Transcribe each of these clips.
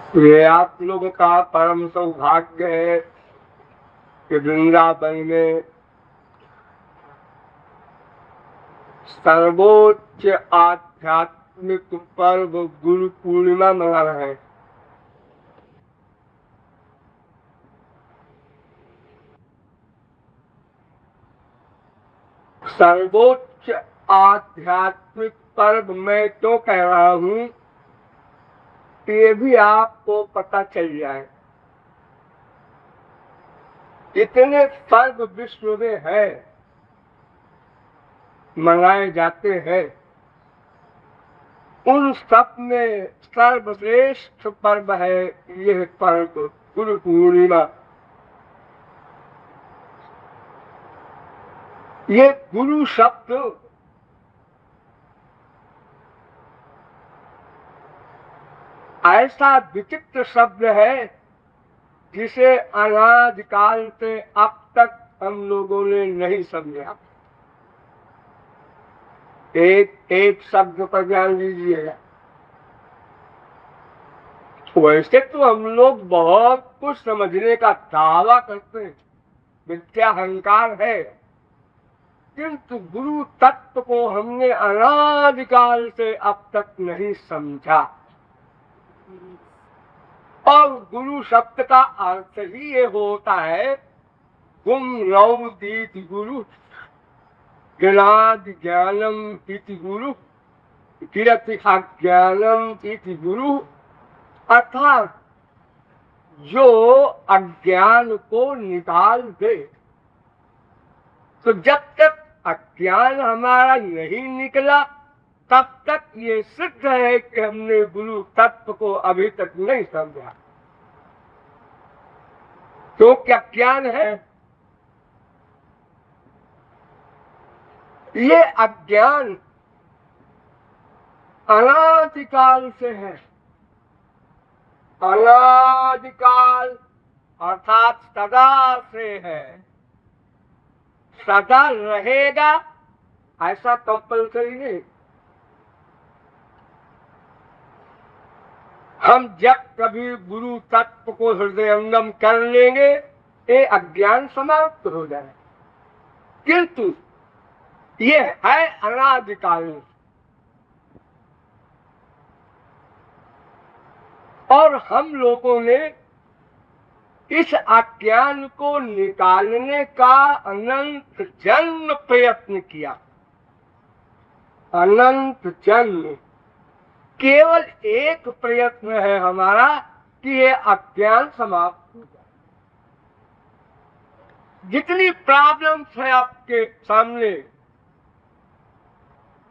ये आप लोगों का परम सौभाग्य है कि वृंदावन में सर्वोच्च आध्यात्मिक पर्व गुरु पूर्णिमा मना रहे हैं। सर्वोच्च आध्यात्मिक पर्व मैं क्यों कह रहा हूँ, ये भी आपको पता चल जाए। इतने पर्व विश्व में है, मनाए जाते हैं, उन सब में सर्वश्रेष्ठ पर्व है यह पर्व गुरु पूर्णिमा। ये गुरु शब्द ऐसा विचित्र शब्द है जिसे अनादिकाल से अब तक हम लोगों ने नहीं समझा। एक शब्द पर ध्यान दीजिएगा। वैसे तो हम लोग बहुत कुछ समझने का दावा करते हैं, मिथ्या अहंकार है, किंतु गुरु तत्व को हमने अनादिकाल से अब तक नहीं समझा। और गुरु शब्द का अर्थ ही ये होता है गुम रौदीति गुरु, ज्ञानादि ज्ञानम इति गुरु, किरति अज्ञानम इति गुरु। अर्थात जो अज्ञान को निकाल दे। तो जब तक अज्ञान हमारा नहीं निकला तब तक ये सिद्ध है कि हमने गुरु तत्व को अभी तक नहीं समझा। तो क्या ज्ञान है? ये अज्ञान अनादिकाल से है। अनादिकाल अर्थात सदा से है। सदा रहेगा ऐसा कंपल्सरी नहीं। हम जब कभी गुरु तत्व को हृदयंगम कर लेंगे ये अज्ञान समाप्त हो जाए, किंतु ये है अनादिकाल। और हम लोगों ने इस अज्ञान को निकालने का अनंत जन्म प्रयत्न किया। अनंत जन्म केवल एक प्रयत्न है हमारा कि ये अज्ञान समाप्त हो जाए। जितनी प्रॉब्लम्स है आपके सामने,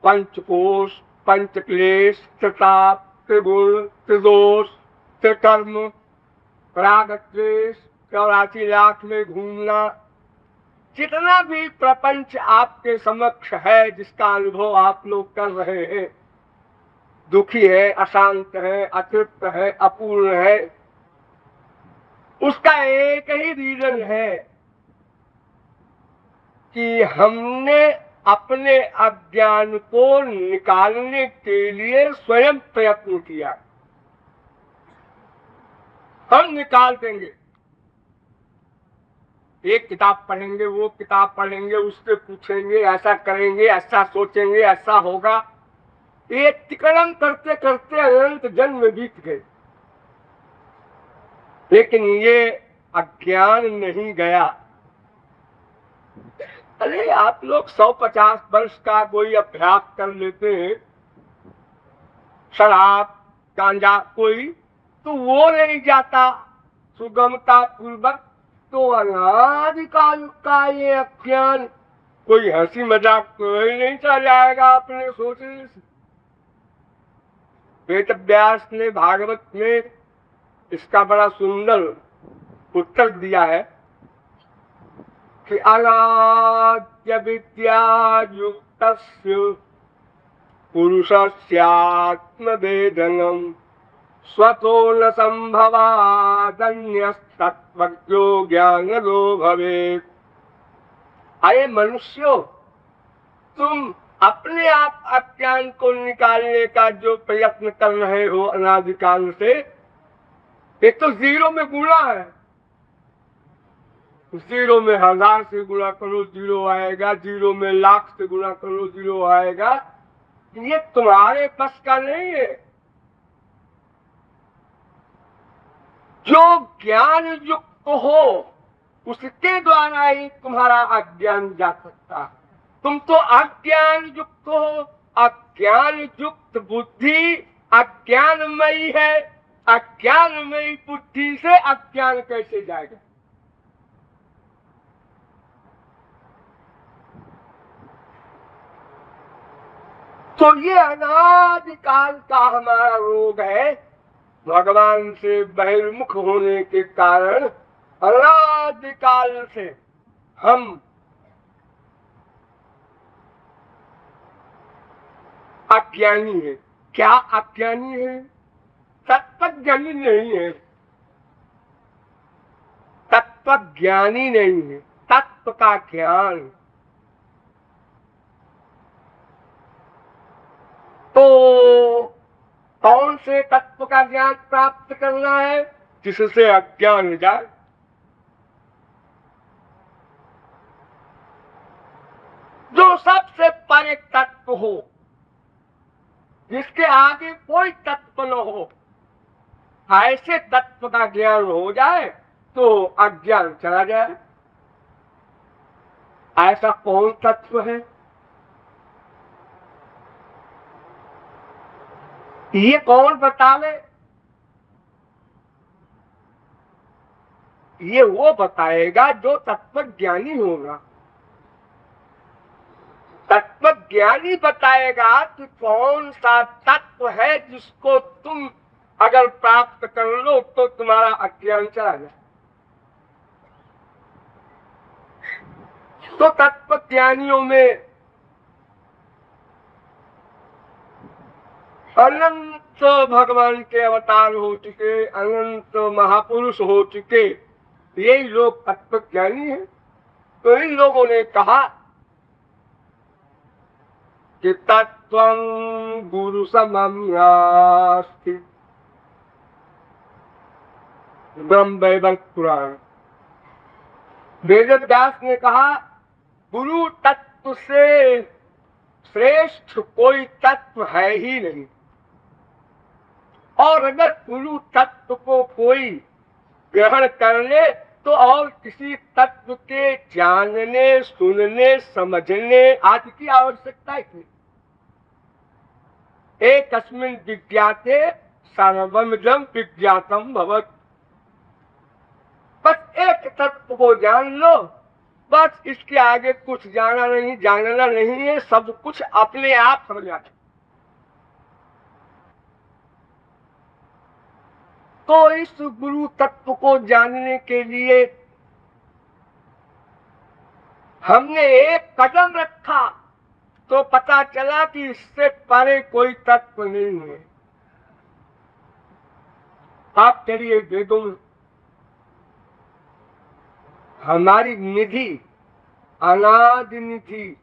पंचकोश, पंचक्लेश, त्रिताप, त्रिगुण, त्रिदोष, त्रिकर्म, राग द्वेष, 84 लाख में घूमना, जितना भी प्रपंच आपके समक्ष है, जिसका अनुभव आप लोग कर रहे हैं, दुखी है, अशांत है, अतृप्त है, अपूर्ण है, उसका एक ही रीजन है कि हमने अपने अज्ञान को निकालने के लिए स्वयं प्रयत्न किया। हम निकाल देंगे। एक किताब पढ़ेंगे, वो किताब पढ़ेंगे, उससे पूछेंगे, ऐसा करेंगे, ऐसा सोचेंगे, ऐसा होगा। ये तिकड़म करते करते अनंत जन्म बीत गए, लेकिन ये अज्ञान नहीं गया। अरे आप लोग 150 वर्ष का कोई अभ्यास कर लेते हैं, शराब गांजा कोई, तो वो नहीं जाता सुगमता पूर्वक। तो अनादिकाल का ये अज्ञान कोई हंसी मजाक कोई नहीं चल जाएगा अपने सोचने से। वेद व्यास ने भागवत में इसका बड़ा सुंदर उत्तर दिया है कि अनाद्य विद्या युक्तस्य पुरुषस्यात्मवेदनम स्वतो न संभवादन्यस्तत्त्वज्ञो ज्ञानदो भवेत्। अरे मनुष्यों, तुम अपने आप अज्ञान को निकालने का जो प्रयत्न कर रहे हो अनादिकाल से, ये तो जीरो में गुणा है, जीरो में 1000 से गुणा करो जीरो आएगा, जीरो में लाख से गुणा करो जीरो आएगा। ये तुम्हारे बस का नहीं है। जो ज्ञान युक्त हो उसके द्वारा ही तुम्हारा अज्ञान जा सकता। तुम तो अज्ञान युक्त हो, अज्ञान युक्त बुद्धि अज्ञानमयी है, अज्ञानमयी बुद्धि से अज्ञान कैसे जाएगा? तो ये अनादिकाल का हमारा रोग है। भगवान से बहिर्मुख होने के कारण अनादिकाल से हम अज्ञानी है। क्या अज्ञानी है? तत्वज्ञानी नहीं है, तत्वज्ञानी नहीं है, तत्व का ज्ञान। तो कौन से तत्व का ज्ञान प्राप्त करना है? जिससे अज्ञान जाए। जो सबसे परे तत्व हो, जिसके आगे कोई तत्व न हो, ऐसे तत्व का ज्ञान हो जाए तो अज्ञान चला जाए। ऐसा कौन तत्व है? ये कौन बतावे? ये वो बताएगा जो तत्वज्ञानी होगा। तत्वज्ञानी बताएगा कि कौन सा तत्व है जिसको तुम अगर प्राप्त कर लो तो तुम्हारा अज्ञान चला जाए। तो तत्वज्ञानियों में अनंत भगवान के अवतार हो चुके, अनंत महापुरुष हो चुके, यही लोग तत्वज्ञानी हैं। तो इन लोगों ने कहा कि तत्वं गुरु समम नास्ति। ब्रह्म वैवर्त पुराण। वेद व्यास ने कहा गुरु तत्व से श्रेष्ठ कोई तत्व है ही नहीं। और अगर गुरु तत्व को कोई ग्रहण कर ले तो और किसी तत्व के जानने, सुनने, समझने आदि की आवश्यकता ही नहीं। एकस्मिन् विज्ञाते सर्वमिदं विज्ञातम् भवत्। बस एक तत्व को जान लो, बस इसके आगे कुछ जानना नहीं है, सब कुछ अपने आप समझ आता। तो इस गुरु तत्व को जानने के लिए हमने एक कदम रखा तो पता चला कि इससे परे कोई तत्व नहीं है। आप चलिए वेदों में हमारी निधि, अनादि निधि,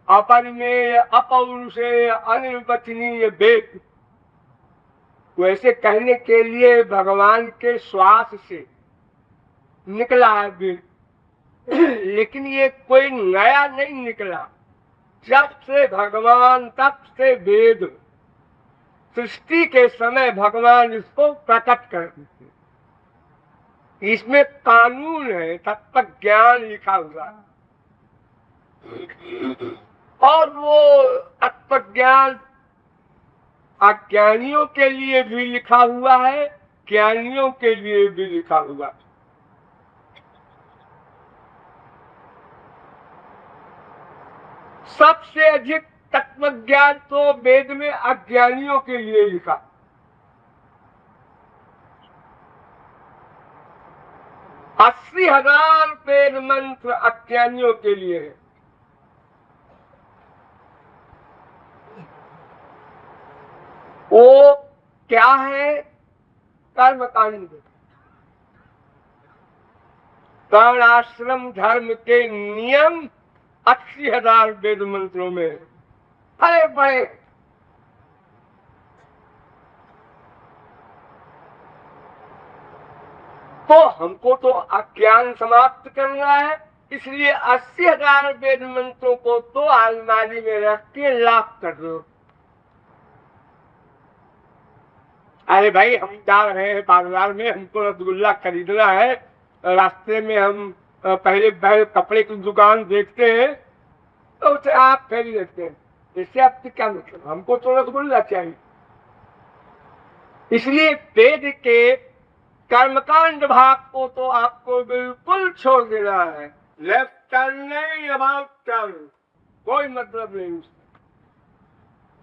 अपरिमेय, अपौरुषेय, अनिर्वचनीय वेद, वैसे कहने के लिए भगवान के श्वास से निकला है वेद, लेकिन ये कोई नया नहीं निकला। जब से भगवान, तब से वेद, सृष्टि के समय भगवान इसको प्रकट कर देते। इसमें कानून है, तत्व ज्ञान लिखा हुआ है। और वो तत्व ज्ञान अज्ञानियों के लिए भी लिखा हुआ है, ज्ञानियों के लिए भी लिखा हुआ है। सबसे अधिक तत्व ज्ञान तो वेद में अज्ञानियों के लिए लिखा। अस्सी 80,000 वेद मंत्र अज्ञानियों के लिए है। वो क्या है? कर्मकांड, वर्णाश्रम धर्म के नियम 80,000 वेद मंत्रों में बड़े बड़े। तो हमको तो अज्ञान समाप्त करना है, इसलिए 80,000 वेद मंत्रों को तो अलमारी में रख के लॉक कर दो। अरे भाई, हम जा रहे हैं बाजार में, हमको रसगुल्ला खरीदना है, रास्ते में हम पहले कपड़े की दुकान देखते हैं तो उसे आप फेरी देते हैं, इससे आपसे क्या मतलब? हमको तो रसगुल्ला चाहिए। इसलिए वेद के कर्मकांड भाग को तो आपको बिल्कुल छोड़ देना है। लेफ्ट टर्न नहीं, अबाउट टर्न, कोई मतलब नहीं उसका।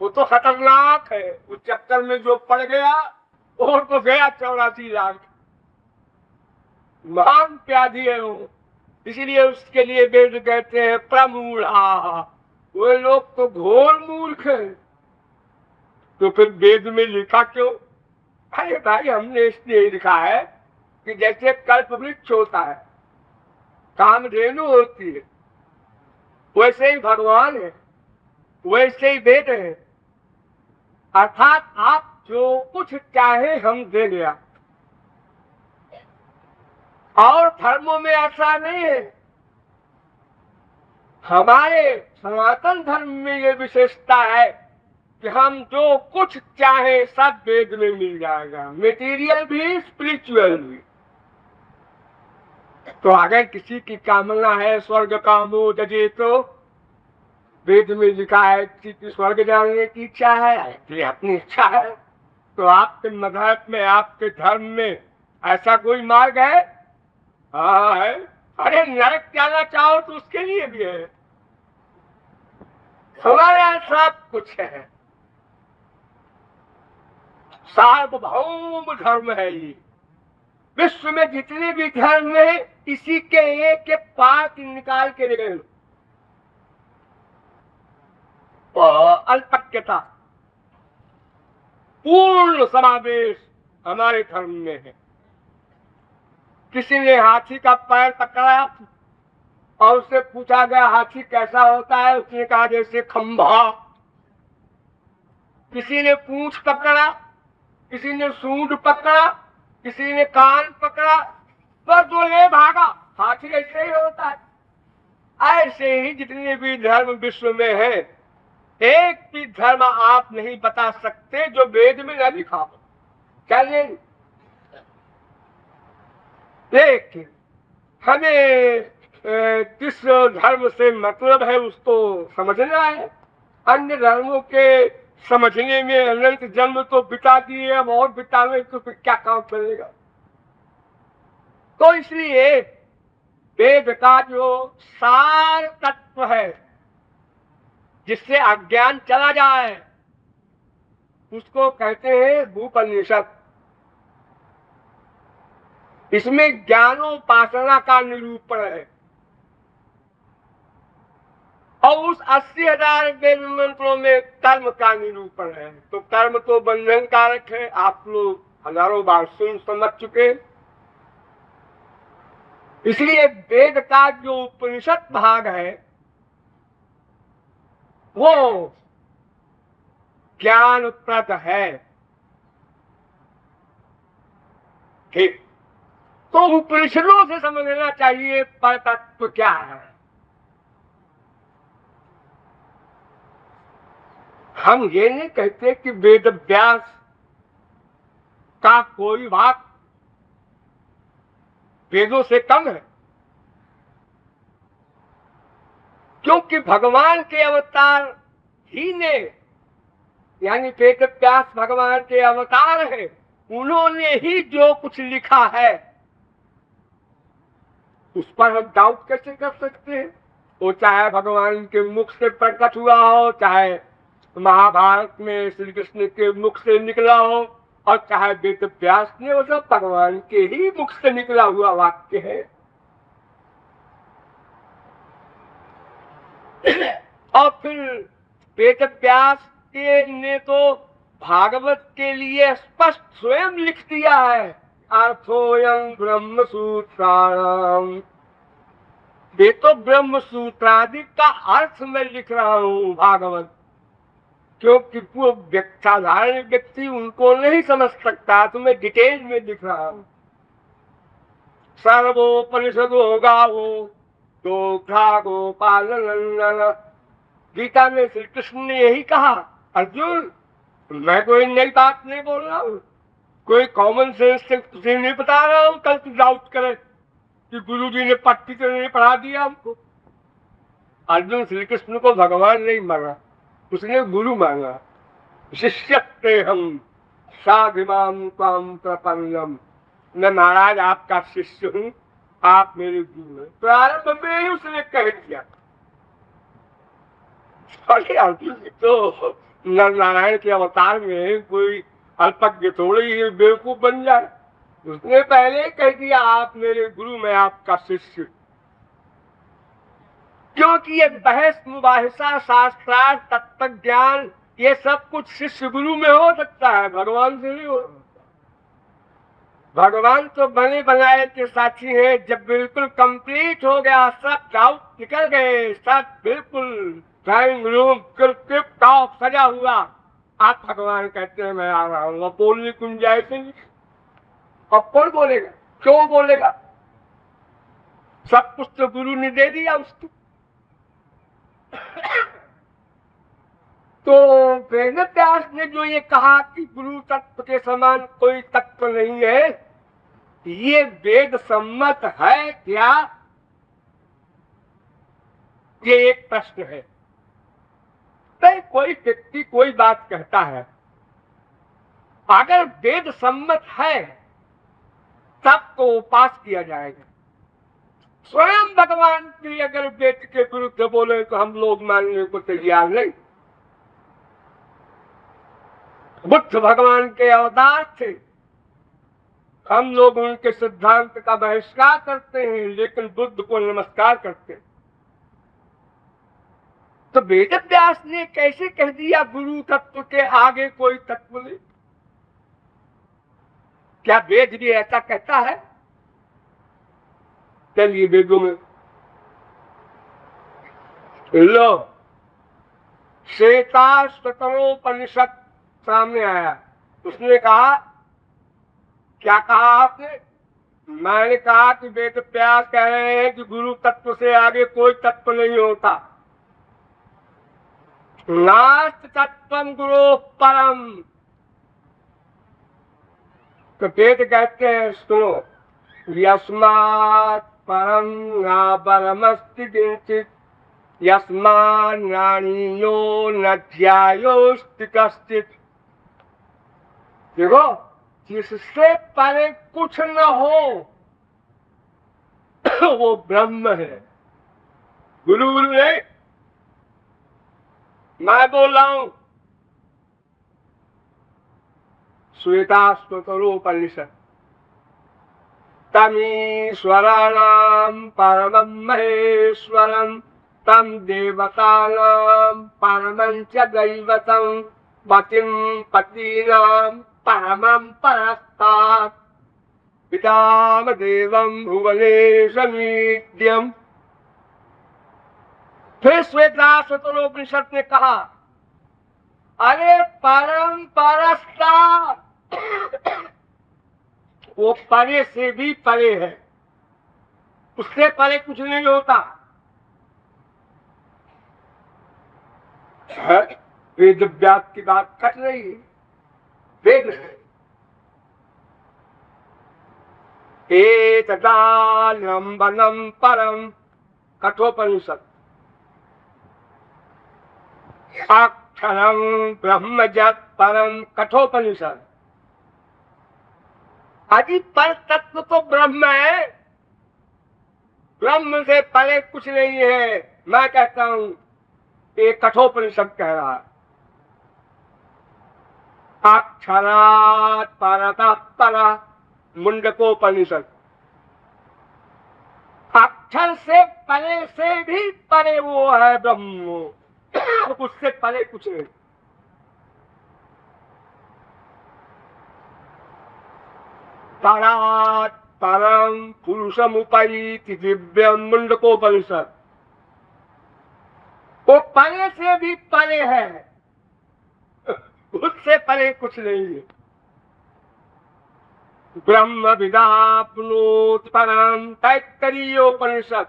वो तो खतरनाक है, उस चक्कर में जो पड़ गया और तो गया 84 लाख। महान प्यादी है वो, इसीलिए उसके लिए वेद कहते हैं प्रमूढ़ा। वो लोग तो घोर मूर्ख है, तो फिर वेद में लिखा क्यों? अरे भाई, हमने इसलिए लिखा है कि जैसे कल्प वृक्ष होता है, कामधेनु होती है, वैसे ही भगवान है, वैसे ही वेद है। अर्थात आप जो कुछ चाहे हम दे दिया। और धर्मों में ऐसा नहीं है। हमारे सनातन धर्म में ये विशेषता है कि हम जो कुछ चाहे सब वेद में मिल जाएगा, मेटीरियल भी स्पिरिचुअल भी। तो अगर किसी की कामना है स्वर्ग कामो जजे, तो वेद में लिखा है किसी की स्वर्ग जाने की इच्छा है, ये अपनी इच्छा है। तो आपके मजहब में, आपके धर्म में ऐसा कोई मार्ग है? हाँ है। अरे नरक जाना चाहो तो उसके लिए भी है। हमारे यहाँ सब कुछ है, सार्वभौम धर्म है ये। विश्व में जितने भी धर्म है, इसी के एक पार्ट निकाल के ले गए। अल्पज्ञता, पूर्ण समावेश हमारे धर्म में है। किसी ने हाथी का पैर पकड़ा और उससे पूछा गया हाथी कैसा होता है, उसने कहा जैसे खंभा। किसी ने पूंछ पकड़ा, किसी ने सूंड पकड़ा, किसी ने कान पकड़ा, पर जो ले भागा, हाथी ऐसे ही होता है। ऐसे ही जितने भी धर्म विश्व में है, एक भी धर्म आप नहीं बता सकते जो वेद में न लिखा हो। चलिए, लेकिन हमें किस धर्म से मतलब है उसको समझना है। अन्य धर्मों के समझने में अनंत जन्म तो बिता दिए, अब और बिताने तो फिर क्या काम चलेगा। तो इसलिए वेद का जो सार तत्व है, जिससे अज्ञान चला जाए, उसको कहते हैं उपनिषद। इसमें ज्ञानोपासना का निरूपण है। और उस 80,000 वेद मंत्रों में कर्म का निरूपण है। तो कर्म तो बंधन कारक है, आप लोग हजारों बार सुन समझ चुके। इसलिए वेद का जो उपनिषद भाग है वो ज्ञानप्रद है। ठीक, तो उपनिषदों से समझना चाहिए पर तत्व क्या है। हम ये नहीं कहते कि वेद व्यास का कोई भाग वेदों से कम है, क्योंकि भगवान के अवतार ही ने, यानी वेद व्यास भगवान के अवतार है, उन्होंने ही जो कुछ लिखा है उस पर हम डाउट कैसे कर सकते हैं। वो चाहे भगवान के मुख से प्रकट हुआ हो, चाहे महाभारत में श्री कृष्ण के मुख से निकला हो, और चाहे वेद व्यास ने, वो सब भगवान के ही मुख से निकला हुआ वाक्य है। और फिर वेद व्यास ने तो भागवत के लिए स्पष्ट स्वयं लिख दिया है, अर्थोयं ब्रह्म सूत्राणाम। ये तो ब्रह्म सूत्रादि का अर्थ मैं लिख रहा हूँ भागवत, क्योंकि वो साधारण व्यक्ति उनको नहीं समझ सकता, तो मैं डिटेल में लिख रहा हूँ। सर्वोपनिषदो गावो दोग्धा गोपाल नंदन। गीता में श्री कृष्ण ने यही कहा, अर्जुन मैं कोई नई बात नहीं बोल रहा हूँ, कोई कॉमन सेंस से तुझे नहीं बता रहा हूँ कल तू डाउट करे कि गुरु जी ने पट्टी तो नहीं पढ़ा दिया हमको। अर्जुन श्री कृष्ण को भगवान नहीं माना, उसने गुरु माना। शिष्यत्ते हम साधिमाम त्वाम प्रपन्नम, मैं महाराज आपका शिष्य हूँ, आप मेरे गुरु हैं। प्रारंभ में ही उसने कह दिया। तो नर नारायण के अवतार में कोई अल्पज्ञ थोड़ी बेवकूफ बन जाए, उसने पहले कह दिया आप मेरे गुरु, मैं आपका शिष्य। क्योंकि ये बहस मुबाहिसा शास्त्रार्थ तत्व ज्ञान ये सब कुछ शिष्य गुरु में हो सकता है, भगवान से नहीं हो सकता। भगवान तो बने बनाए के साथी हैं। जब बिल्कुल कंप्लीट हो गया, सब डाउट निकल गए, सब बिल्कुल ड्राइंग रूम टिप टॉप सजा हुआ, आप भगवान कहते हैं मैं आ रहा हूँ, अब बोलने गुंजाइश नहीं। अब कौन बोलेगा, क्यों बोलेगा? सब कुछ तो गुरु ने दे दिया उसको। तो वेद व्यास ने जो ये कहा कि गुरु तत्व के समान कोई तत्व नहीं है, ये वेद सम्मत है क्या? ये एक प्रश्न है। तो कोई व्यक्ति कोई बात कहता है, अगर वेद सम्मत है तब तो पास किया जाएगा। स्वयं भगवान भी अगर वेद के विरुद्ध बोले तो हम लोग मानने को तैयार नहीं। बुद्ध भगवान के अवतार थे, हम लोग उनके सिद्धांत का बहिष्कार करते हैं, लेकिन बुद्ध को नमस्कार करते हैं। तो वेद व्यास ने कैसे कह दिया गुरु तत्व के आगे कोई तत्व नहीं? क्या वेद भी ऐसा कहता है? चलिए वेदों में लो, श्वेताश्वतरोपनिषद सामने आया। उसने कहा, क्या कहा आपने? मैंने कहा कि वेद व्यास कह रहे हैं कि गुरु तत्व से आगे कोई तत्व नहीं होता। नास्ति तत्वं गुरु परम। तो वेद कहते हैं, सुनो, यस्मात् परम न परमस्ति किंचित्, यस्मात् नान्यो न ध्यायोस्ति कश्चित्। देखो, जिससे परे कुछ न हो वो ब्रह्म है, गुरु नहीं। मैं बोल रहा हूं श्वेताश्वतरोपनिषद, तमीश्वराणां परमं महेश्वरं तं देवतानां परमं च दैवतं पतिं पतीनां परमं परस्तात् पिताम देवं भुवनेशमीड्यम्। फिर श्वेताश्वतरोपनिषद ने कहा, अरे परम परस्तात्, वो परे से भी परे है, उससे परे कुछ नहीं होता। वेद व्यास की बात कर रही है, वेद है। एतदालंबनम परम कठोपनिषद, अक्षरम ब्रह्मजत परम कठोपनिषद। आदि पर तत्व तो ब्रह्म है, ब्रह्म से परे कुछ नहीं है। मैं कहता हूं ये कठोपनिषद कह रहा है। अक्षरात् परतः परः मुंडकोपनिषद, अक्षर से भी परे वो है ब्रह्म, उससे परे कुछ नहीं। परात् परम पुरुषमुपैति दिव्यम मुंडकोपनिषद, वो परे से भी परे है, उससे परे कुछ नहीं है। ब्रह्म विदाप्नोति परम, तैत्तरीयोपनिषद।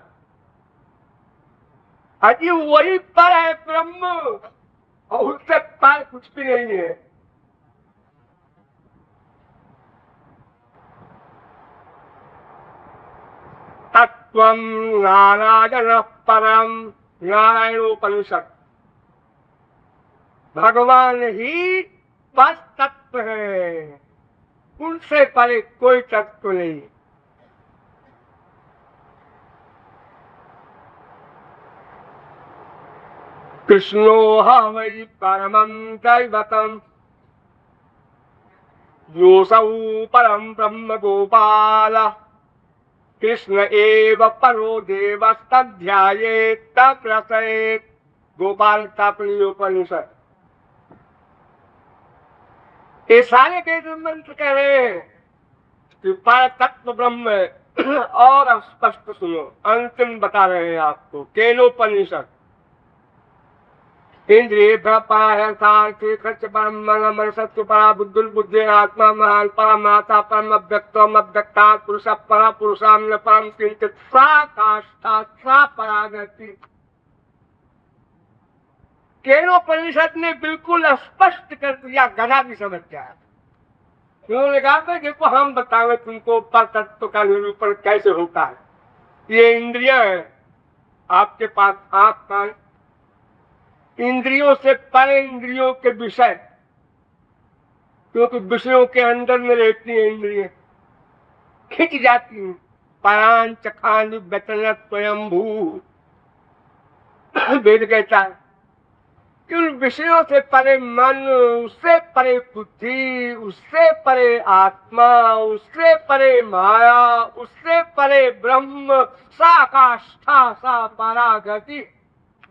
अजी वही पर है ब्रह्म, और उससे पर कुछ भी नहीं है। तत्वं नारायण परम, नारायणोपनिषद। भगवान ही बस तत्व है, उनसे परे कोई तत्व नहीं। कृष्णो वै परमं दैवतम्, योऽसौ परं ब्रह्म गोपाल, कृष्ण एव परो देवस्तध्यायेत् तप्रसेत्। गोपाल तापनीयोपनिषद। ये सारे वेद मंत्र कह रहे हैं कि पर तत्व ब्रह्म है। और स्पष्ट सुनो, अंतिम बता रहे हैं आपको, केनोपनिषद। इंद्रिय परम सत्य परा बुद्धि आत्मा महान परमात्मा परम अव्यक्तम अव्यक्ता पुरुष परा पुरुषाम परम किंचित सा काष्ठा सा परागति। केनोपनिषद ने बिल्कुल स्पष्ट कर दिया, गधा भी समझ गया। उन्होंने कहा था देखो हम बतावे तुमको पर तत्व का निरूपण कैसे होता है। ये इंद्रियां हैं आपके पास, आंख कान, इंद्रियों से परे इंद्रियों के विषय, क्योंकि विषयों के अंदर में रहती है इंद्रिय, खिंच जाती हैं। परांच खान वचन स्वयंभू, वेद कहता है कि उन विषयों से परे मन, उससे परे बुद्धि, उससे परे आत्मा, उससे परे माया, उससे परे ब्रह्म, सा काष्ठा सा परागति,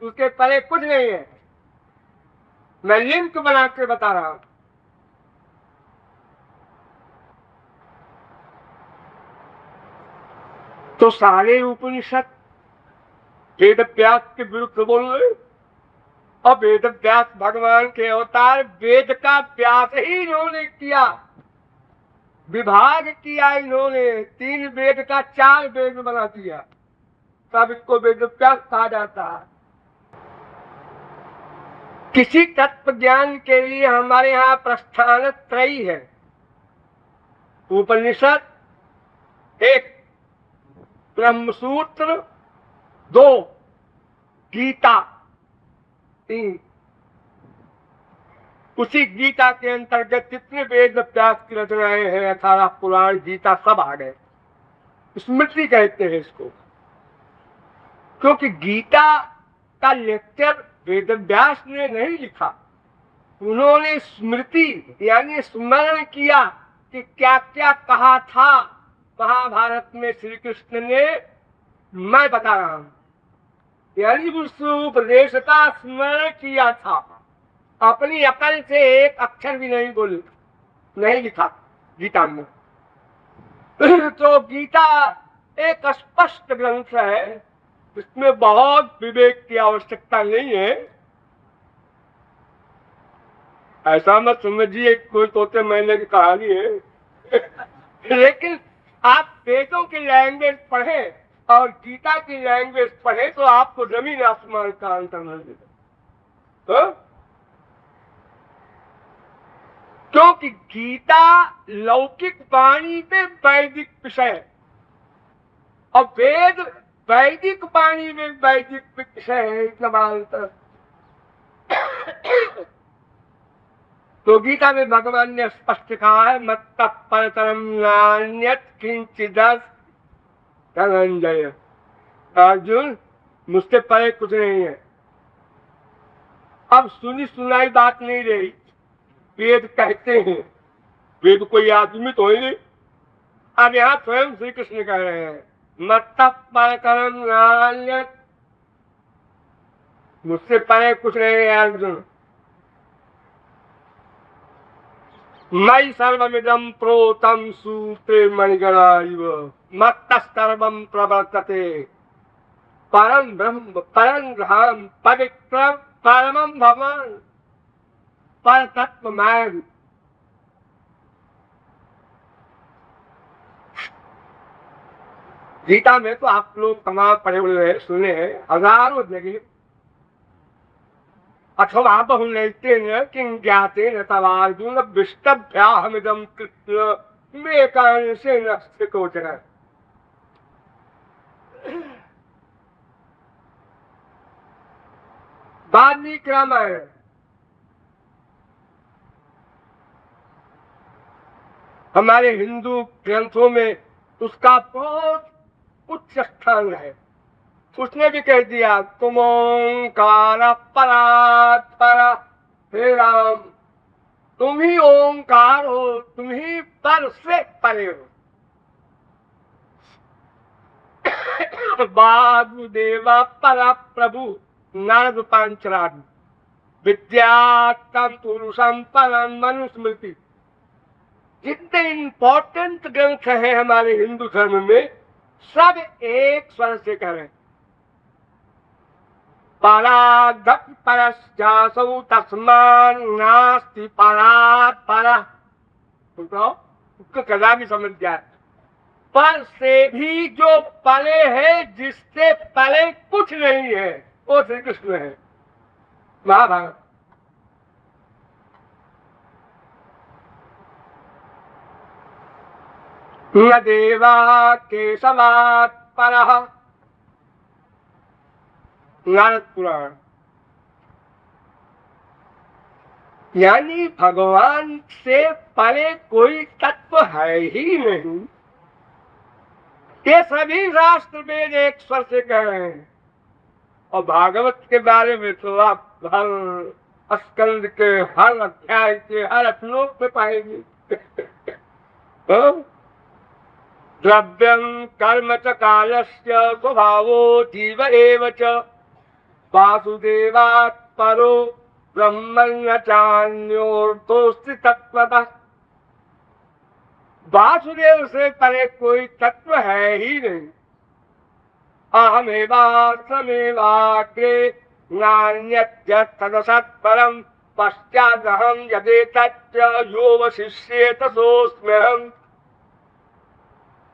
उसके परे कुछ नहीं है। मैं लिंक बना के बता रहा हूं। तो सारे उपनिषद वेद व्यास के विरुद्ध बोल रहे। और वेद व्यास भगवान के अवतार, वेद का व्यास ही इन्होंने किया, विभाग किया इन्होंने, 3 वेद का 4 वेद बना दिया, तब इसको वेद व्यास कहा जाता है। किसी तत्व ज्ञान के लिए हमारे यहाँ प्रस्थान त्रयी है। उपनिषद 1, ब्रह्मसूत्र 2, गीता 3। उसी गीता के अंतर्गत जितने वेद व्यास की रचनाएं हैं, 18 पुराण गीता सब आ गए। स्मृति कहते हैं इसको, क्योंकि गीता का लेक्चर वेद व्यास ने नहीं लिखा, उन्होंने स्मृति यानी स्मरण किया कि क्या क्या कहा था महाभारत में श्री कृष्ण ने, मैं बता रहा हूं। यानी उस उपदेश का स्मरण किया था, अपनी अकल से एक अक्षर भी नहीं बोले, नहीं लिखा गीता में। तो गीता एक स्पष्ट ग्रंथ है, इसमें बहुत विवेक की आवश्यकता नहीं है। ऐसा मत समझिए कोई तोते मैंने की कहानी है। लेकिन आप वेदों की लैंग्वेज पढ़े और गीता की लैंग्वेज पढ़े तो आपको जमीन आसमान का अंतर मिलेगा। तो क्योंकि गीता लौकिक वाणी में वैदिक विषय, और वेद वैदिक वाणी में वैदिक विषय है, इतना बड़ा अंतर। तो गीता में भगवान ने स्पष्ट कहा है, मत्तः परतरं नान्यत् किंचिदस्ति धनंजय। अर्जुन, मुझसे परे कुछ नहीं है। अब सुनी सुनाई बात नहीं रही, वेद कहते हैं, वेद कोई आदमी तो ही नहीं। अब यहाँ स्वयं श्री कृष्ण कह रहे हैं, मत्तः परतरं नान्यत्, मुझसे परे कुछ नहीं है अर्जुन। मयि सर्वमिदं प्रोतं सूत्रे मणिगणा इव, मत्तः सर्वं प्रवर्तते परं ब्रह्म परं धाम पवित्रं परमं भगवान पर तत्व मैं। गीता में तो आप लोग तमाम पढ़े हुए सुने हैं, हजारों जगह। अथवा बहुनैतेन किं ज्ञातेन तवार्जुन विष्टभ्याहमिदं कृष्ण मेकांशेन स्थितोचन। वाल्मीकि रामायण हमारे हिंदू ग्रंथों में उसका बहुत उच्च स्थान है। उसने भी कह दिया तुम ओंकार परात्पर, हे राम तुम ही ओंकार हो, तुम ही पर से परे हो। वासुदेवा परा प्रभु नारद पांचराग विद्यात्म पुरुषम परम मनुस्मृति। जितने इंपॉर्टेंट ग्रंथ हैं हमारे हिंदू धर्म में, सब एक स्वर से कह रहे हैं पराधप परस्यासौ तस्मान् नास्ति परात् परः। तो उसको कदा भी समझ जाए, पर से भी जो परे है, जिससे परे कुछ नहीं है, वो श्री कृष्ण है। महाभारत न देवा केशवात् परः, नारद पुराण। यानी भगवान से परे कोई तत्व है ही नहीं। ये सभी शास्त्र वेद एक स्वर से कह रहे हैं। और भागवत के बारे में तो आप हर स्कंद के हर अध्याय के हर श्लोक में पाएंगे। द्रव्यं कर्म च कालस्य स्वभावो जीव एव च वासुदेवात् परो ब्रह्मण्य चान्योर्थोऽस्ति तत्त्वतः। वासुदेव से परे कोई तत्व है ही नहीं। अहमेवास्मेवाग्रे नान्यत् पश्चादहं यदेतच्च योऽवशिष्येत सोऽस्म्यहम्।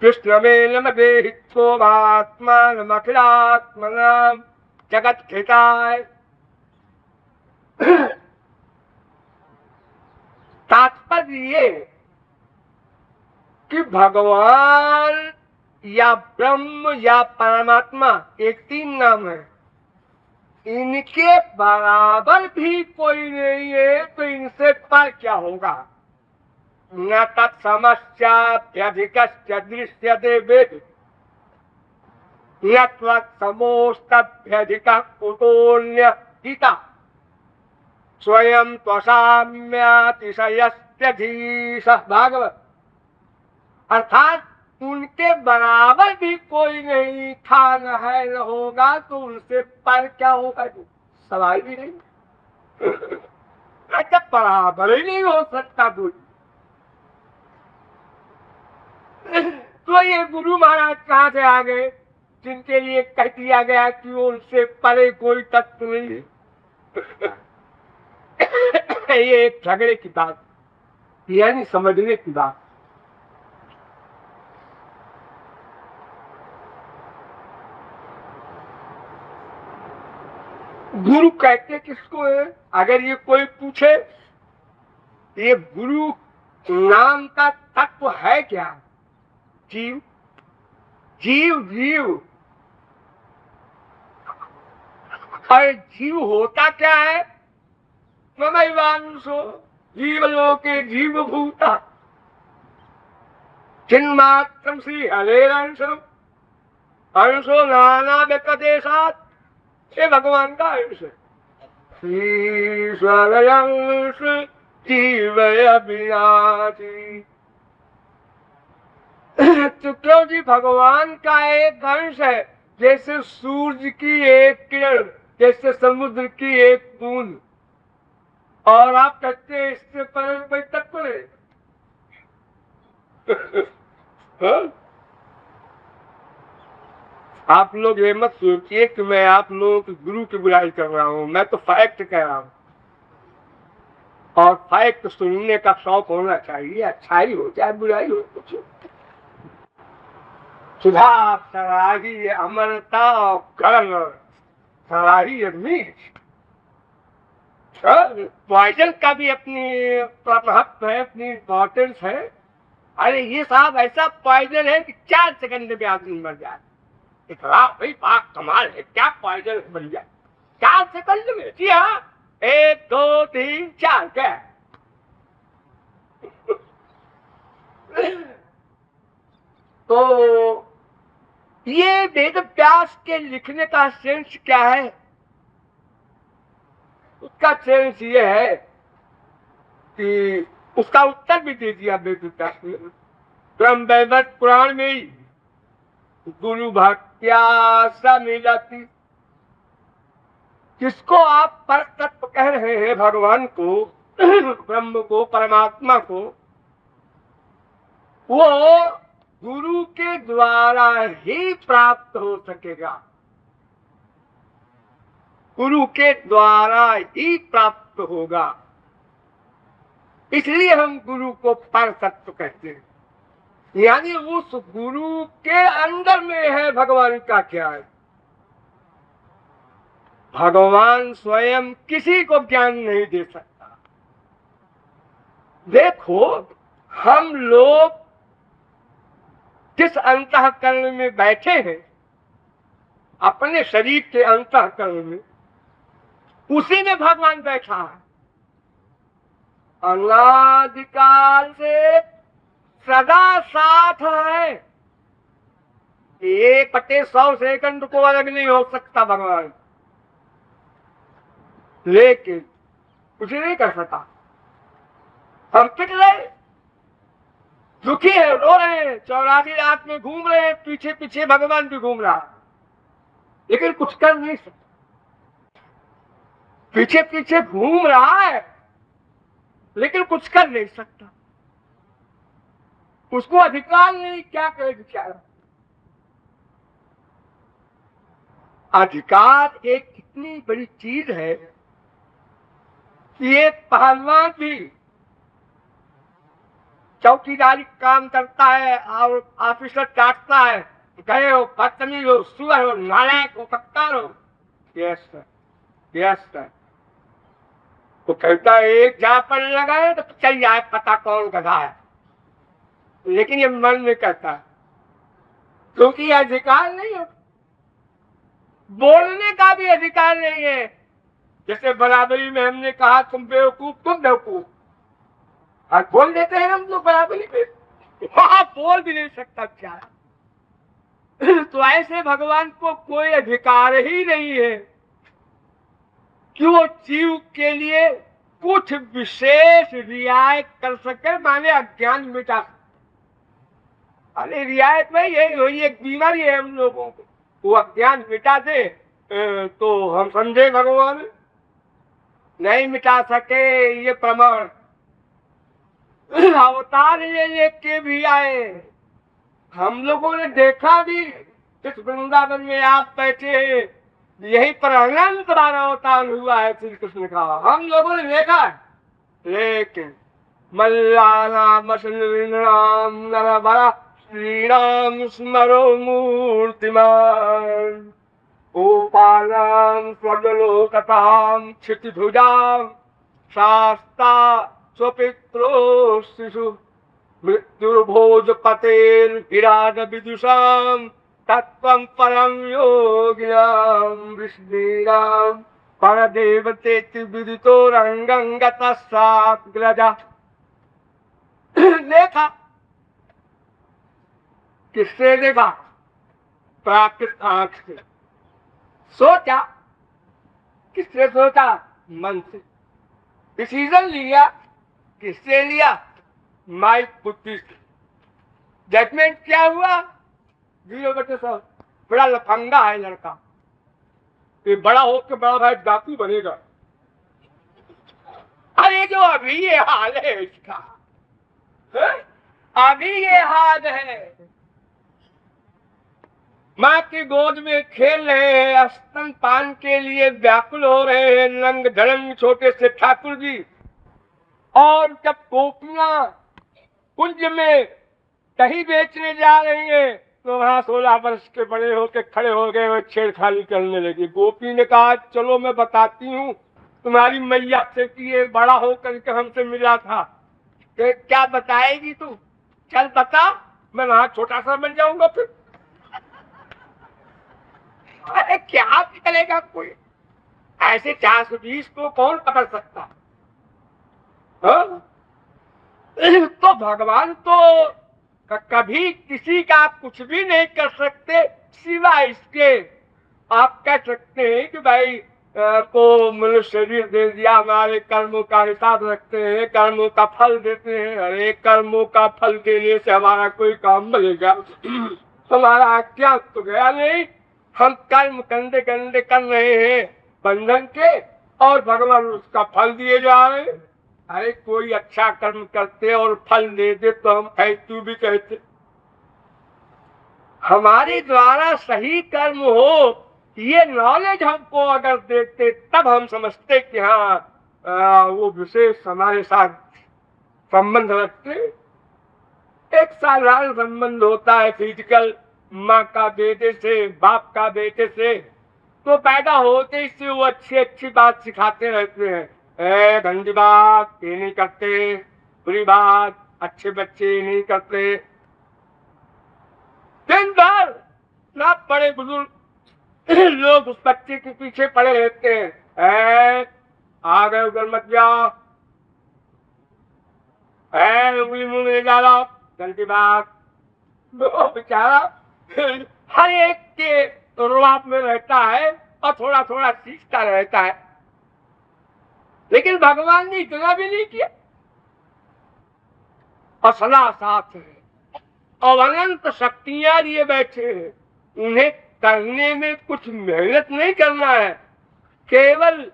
कृष्णमेनमदेहित्वोमात्मानमखिलात्मनां जगत्कृताय। तात्पर्य ये कि भगवान या ब्रह्म या परमात्मा एक तीन नाम है, इनके बराबर भी कोई नहीं है, तो इनसे पर क्या होगा। न तत्समस्याप्यधिकस्य दृश्यते वेद न त्वत्समोस्तभ्यधिकः कुतोऽन्यहिता स्वयं त्वसाम्यातिशयस्त्यधीशः। भागवत। अर्थात उनके बराबर भी कोई नहीं था, न है, न होगा, तो उनसे पर क्या होगा, सवाल भी नहीं। अच्छा, बराबर ही नहीं हो सकता कुछ। तो ये गुरु महाराज कहाँ से आ गए, जिनके लिए कह दिया गया कि उनसे परे कोई तत्व नहीं है। ये एक झगड़े की बात, यानी समझने की बात। गुरु कहते किसको है? अगर ये कोई पूछे ये गुरु नाम का तत्व है क्या? जीव। जीव जीव। और जीव होता क्या है? ममैवांशो जीवलोके जीवभूता चिन्मात्रं श्री हरेरंशो अंशो नाना व्यक्तदेशात्। ये भगवान का अंश है। ईश्वरंश जीवय अविनाशी। तो क्यों जी, भगवान का एक अंश है, जैसे सूर्य की एक किरण, जैसे समुद्र की एक बूंद। और आप कहते हैं इससे पर कोई तत्व नहीं। आप लोग ये मत सोचिए कि मैं आप लोगों के गुरु की बुराई कर रहा हूं, मैं तो फैक्ट कह रहा हूं। और फैक्ट सुनने का शौक होना चाहिए, अच्छाई हो चाहे बुराई हो। कुछ सुधा सराही अमरता कर्ण सराही अग्निश। पॉइजन का भी अपनी महत्व है, अपनी इम्पोर्टेंस है। अरे ये साहब ऐसा पॉइजन है कि 4 सेकंड में आदमी मर जाए। इतना भाई बात कमाल है, क्या पॉइजन बन जाए 4 सेकंड में। जी हाँ, 1 2 3 4 क्या तो ये वेद व्यास के लिखने का सेंस क्या है? उसका सेंस ये है कि उसका उत्तर भी दे दिया वेद व्यास ने ब्रह्म वैवर्त पुराण में ही। गुरु भक्त्या समिलति, किसको आप पर तत्व कह रहे हैं? भगवान को, ब्रह्म को, परमात्मा को। वो गुरु के द्वारा ही प्राप्त हो सकेगा, गुरु के द्वारा ही प्राप्त होगा। इसलिए हम गुरु को पर तत्व कहते हैं। यानी उस गुरु के अंदर में है भगवान का ज्ञान। भगवान स्वयं किसी को ज्ञान नहीं दे सकता। देखो, हम लोग जिस अंतःकरण में बैठे हैं, अपने शरीर के अंतःकरण में, उसी में भगवान बैठा है। अनादिकाल से सदा साथ है। 1/100 सेकंड को अलग नहीं हो सकता भगवान, लेकिन कुछ नहीं कर सका। हम पिट रहे, दुखी है, रो रहे हैं, 84 रात में घूम रहे हैं, पीछे पीछे भगवान भी घूम रहा है, लेकिन कुछ कर नहीं सकता। पीछे पीछे घूम रहा है लेकिन कुछ कर नहीं सकता। उसको अधिकार नहीं, क्या करे बेचारा। अधिकार एक कितनी बड़ी चीज है कि एक पहलवान भी चौकीदारी काम करता है और ऑफिसर काटता है, गए हो, बदतमीज हो, सुअर हो, नालायक हो, कक्कार हो। Yes sir, yes sir. तो कहता है एक जहां पर लगाए तो चल जाए, पता कौन गधा है। लेकिन ये मन में कहता है, क्योंकि अधिकार नहीं है, बोलने का भी अधिकार नहीं है। जैसे बराबरी में हमने कहा तुम बेवकूफ, तुम बेवकूफ, आज बोल देते हैं हम लोग बराबरी में, वहां बोल भी नहीं सकता बेचारा। तो ऐसे भगवान को कोई अधिकार ही नहीं है कि वो जीव के लिए कुछ विशेष रियायत कर सके, माने अज्ञान मिटा। अरे रियायत में यही एक बीमारी है हम लोगों को, वो अज्ञान मिटा दे तो हम समझे भगवान। नहीं मिटा सके, ये प्रमाण अवतार ले लेके भी आए। हम लोगों ने देखा भी, इस वृंदावन में आप बैठे, यही पर अनंत बार अवतार हुआ है श्री कृष्ण का, हम लोगों ने देखा है। लेकिन मल्लानाम श्रीराम नरबरा श्रीराम स्मरो मूर्तिमान गोपालां स्वर्गलोकतां क्षितिभुजां शास्ता स्वपित्रो शिशु मृत्युर्भोजपतेर्विराज विदुषां तत्त्वं परं योगिनां वृष्णीनां परदेवतेति विदितो रंगं गतस्साग्रजा। देखा, किससे देखा? प्राकृत आंख से। सोचा, किससे सोचा? मन से। डिसीजन लिया, किससे लिया? माइक बुद्धि से। जजमेंट क्या हुआ? 0/100। बड़ा लफंगा है लड़का, ये बड़ा होकर बड़ा भाई डाकू बनेगा। अरे जो अभी ये हाल है इसका, अभी ये हाल है। माँ की गोद में खेल रहे हैं, स्तन पान के लिए व्याकुल हो रहे हैं नंग धड़ंग छोटे से ठाकुर जी। और जब गोपियां कुंज में दही बेचने जा रही हैं तो वहां 16 वर्ष के बड़े होके खड़े हो गए और छेड़खानी करने लगे। गोपी ने कहा चलो मैं बताती हूँ तुम्हारी मैया से कि ये बड़ा होकर के हमसे मिला था। क्या बताएगी तू? चल बता, मैं वहां छोटा सा बन जाऊंगा फिर। अरे क्या चलेगा, कोई ऐसे 420 को कौन पकड़ सकता? हाँ? तो भगवान तो कभी किसी का आप कुछ भी नहीं कर सकते सिवाय इसके। आप कह सकते हैं कि भाई को मनुष्य शरीर दे दिया, हमारे कर्मों का हिसाब रखते हैं, कर्मों का फल देते हैं। अरे कर्मों का फल देने से हमारा कोई काम बनेगा? हमारा क्या तो गया नहीं। हम कर्म गंदे गंदे कर रहे हैं बंधन के, और भगवान उसका फल दिए जा रहे हैं। अरे कोई अच्छा कर्म करते और फल दे दे तो हम तू भी कहते। हमारे द्वारा सही कर्म हो ये नॉलेज हमको अगर देते तब हम समझते कि हाँ वो विशेष हमारे साथ संबंध रखते। एक साधारण संबंध होता है फिजिकल, माँ का बेटे से, बाप का बेटे से, तो पैदा होते ही वो अच्छी अच्छी बात सिखाते रहते हैं। गंदी बात ये नहीं करते, बुरी बात अच्छे बच्चे नहीं करते। दिन भर ना बड़े बुजुर्ग लोग उस बच्चे के पीछे पड़े रहते हैं। आ गए उधर मत जाओ, उंगली मुंह में डालो, गंदी बात। बेचारा हर एक के रुआब में रहता है और थोड़ा थोड़ा सीखता रहता है, लेकिन भगवान ने इतना भी नहीं किया। और सदा साथ है और अनंत शक्तियां लिए बैठे हैं। उन्हें करने में कुछ मेहनत नहीं करना है, केवल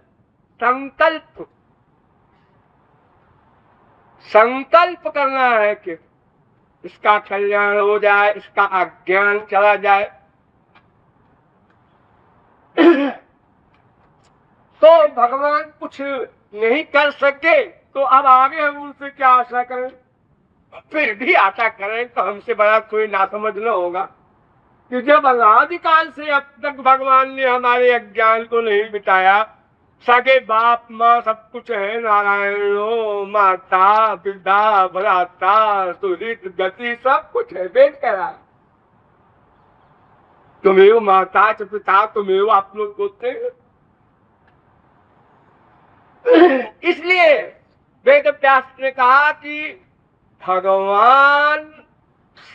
संकल्प करना है कि इसका कल्याण हो जाए, इसका अज्ञान चला जाए। तो भगवान कुछ नहीं कर सके तो अब आगे हम उनसे क्या आशा करें? फिर भी आशा करें तो हमसे बड़ा कोई नासमझ न होगा कि जब अनादिकाल से अब तक भगवान ने हमारे अज्ञान को नहीं मिटाया। सगे बाप माँ सब कुछ है, नारायणो माता पिता भ्राता सुहृद गति सब कुछ है। वेद कह रहा है तुम्हें माता च पिता तुम्हें आप लोग बोलते हैं। इसलिए वेद व्यास ने कहा कि भगवान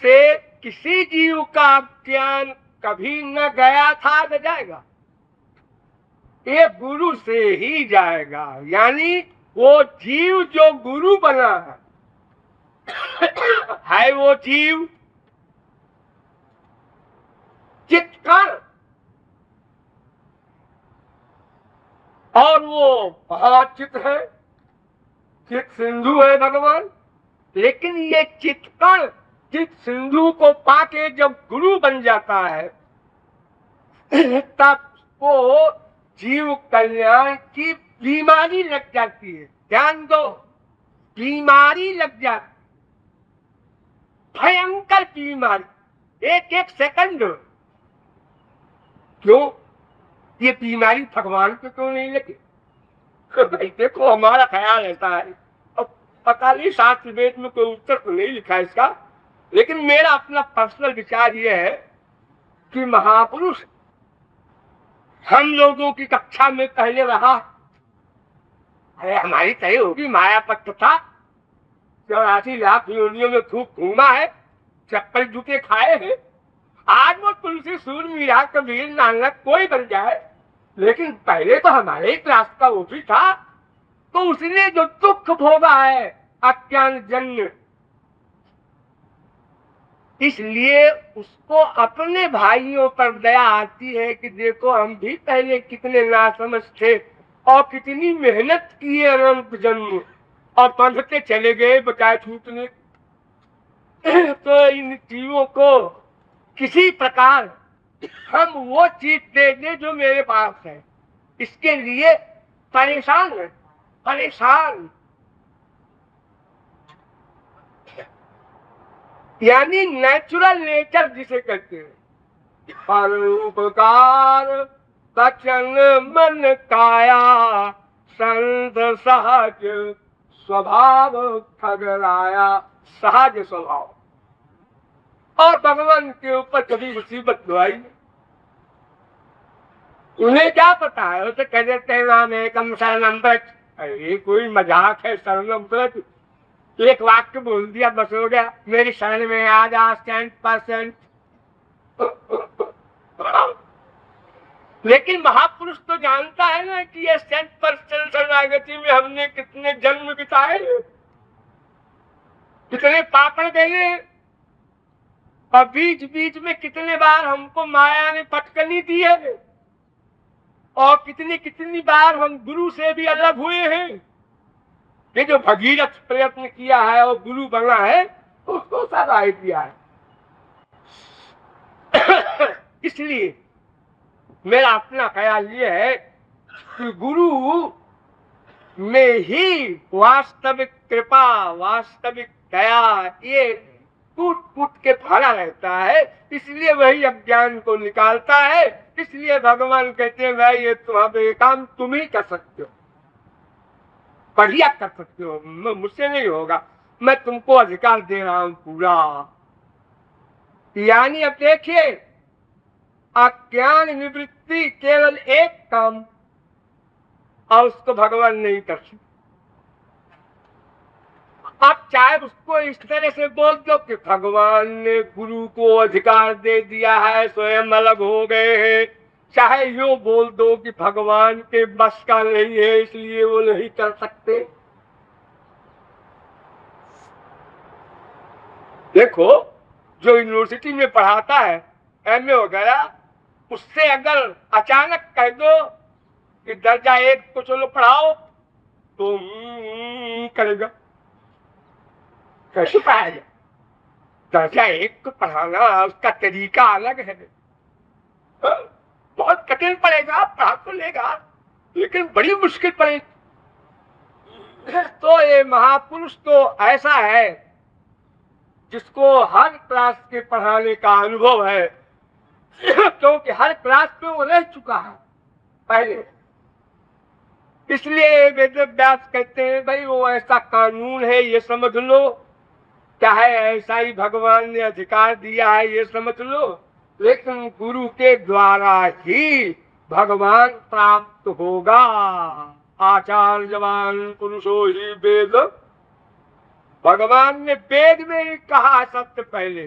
से किसी जीव का ज्ञान कभी न गया था न जाएगा, ये गुरु से ही जाएगा। यानी वो जीव जो गुरु बना है वो जीव चित्कण, और वो महाचित है, चित सिंधु है भगवान। लेकिन ये चित्कण चित सिंधु को पाके जब गुरु बन जाता है तब वो जीव कल्याण की बीमारी लग जाती है। ध्यान दो, बीमारी लग जाती, भयंकर बीमारी, एक एक सेकंड। क्यों? ये बीमारी भगवान को क्यों नहीं लगी? भाई देखो हमारा ख्याल रहता है, अब पता नहीं शास्त्र वेद में कोई उत्तर तो नहीं लिखा है इसका, लेकिन मेरा अपना पर्सनल विचार ये है कि महापुरुष हम लोगों की कक्षा में पहले रहा। अरे हमारी तय होगी माया पत्र था, 84 लाख योनियों में खूब घूमा है, चप्पल जूते खाए हैं। आज वो तुलसी सूर मीरा कबीर नानक कोई बन जाए, लेकिन पहले तो हमारे ही क्लास का वो भी था। तो उसने जो दुख भोगा है अज्ञान जन्य, इसलिए उसको अपने भाइयों पर दया आती है कि देखो हम भी पहले कितने नासमझ थे और कितनी मेहनत की है अनंत जन्म, और बंधते चले गए बचाए छूटने। तो इन जीवों को किसी प्रकार हम वो चीज दे दे जो मेरे पास है, इसके लिए परेशान है, परेशान। यानी नेचुरल नेचर जिसे कहते हैं, परोपकार वचन मन काया संत सहज स्वभाव खगराया। सहज स्वभाव, और भगवान के ऊपर कभी मुसीबत तो आई। उन्हें क्या पता है, उसे कह देते हैं नाम एकम शरणम व्रज। ये कोई मजाक है? शरणम व्रज एक वाक्य बोल दिया बस हो गया, मेरी शरण में आ जा 100%। लेकिन महापुरुष तो जानता है ना कि ये 100% शरणागति में हमने कितने जन्म बिताए, कितने पापड़ देने, और बीच बीच में कितने बार हमको माया ने पटकनी दी है, और कितनी कितनी बार हम गुरु से भी अलग हुए हैं। ये जो भगीरथ प्रयत्न किया है और गुरु बना है, उसको सारा दिया है। इसलिए मेरा अपना ख्याल ये है कि गुरु में ही वास्तविक कृपा, वास्तविक दया ये कूट कूट के भरा रहता है। इसलिए वही अज्ञान को निकालता है। इसलिए भगवान कहते हैं भाई ये तुम्हारे काम तुम ही कर सकते हो, बढ़िया कर सकते हो, मुझसे नहीं होगा, मैं तुमको अधिकार दे रहा हूं पूरा। यानी अब देखिए, अज्ञान निवृत्ति केवल एक काम, और उसको भगवान नहीं कर सकते। आप चाहे उसको इस तरह से बोल दो कि भगवान ने गुरु को अधिकार दे दिया है, स्वयं अलग हो गए हैं, चाहे यूं बोल दो कि भगवान के बस का नहीं है इसलिए वो नहीं कर सकते। देखो, जो यूनिवर्सिटी में पढ़ाता है एमए वगैरह, उससे अगर अचानक कह दो कि दर्जा 1 को चलो पढ़ाओ, तो करेगा। कैसे पढ़ाया जाए? दर्जा 1 को पढ़ाना उसका तरीका अलग है, बहुत कठिन पड़ेगा, पढ़ा तो लेगा लेकिन बड़ी मुश्किल पड़ेगी। तो ये महापुरुष तो ऐसा है जिसको हर क्लास के पढ़ाने का अनुभव है, क्योंकि हर क्लास में वो रह चुका है पहले। इसलिए वेद व्यास कहते हैं भाई वो ऐसा कानून है ये समझ लो, चाहे ऐसा ही भगवान ने अधिकार दिया है ये समझ लो, लेकिन गुरु के द्वारा ही भगवान प्राप्त होगा। आचार्यवान पुरुषो ही वेद, भगवान ने वेद में ही कहा सबसे पहले।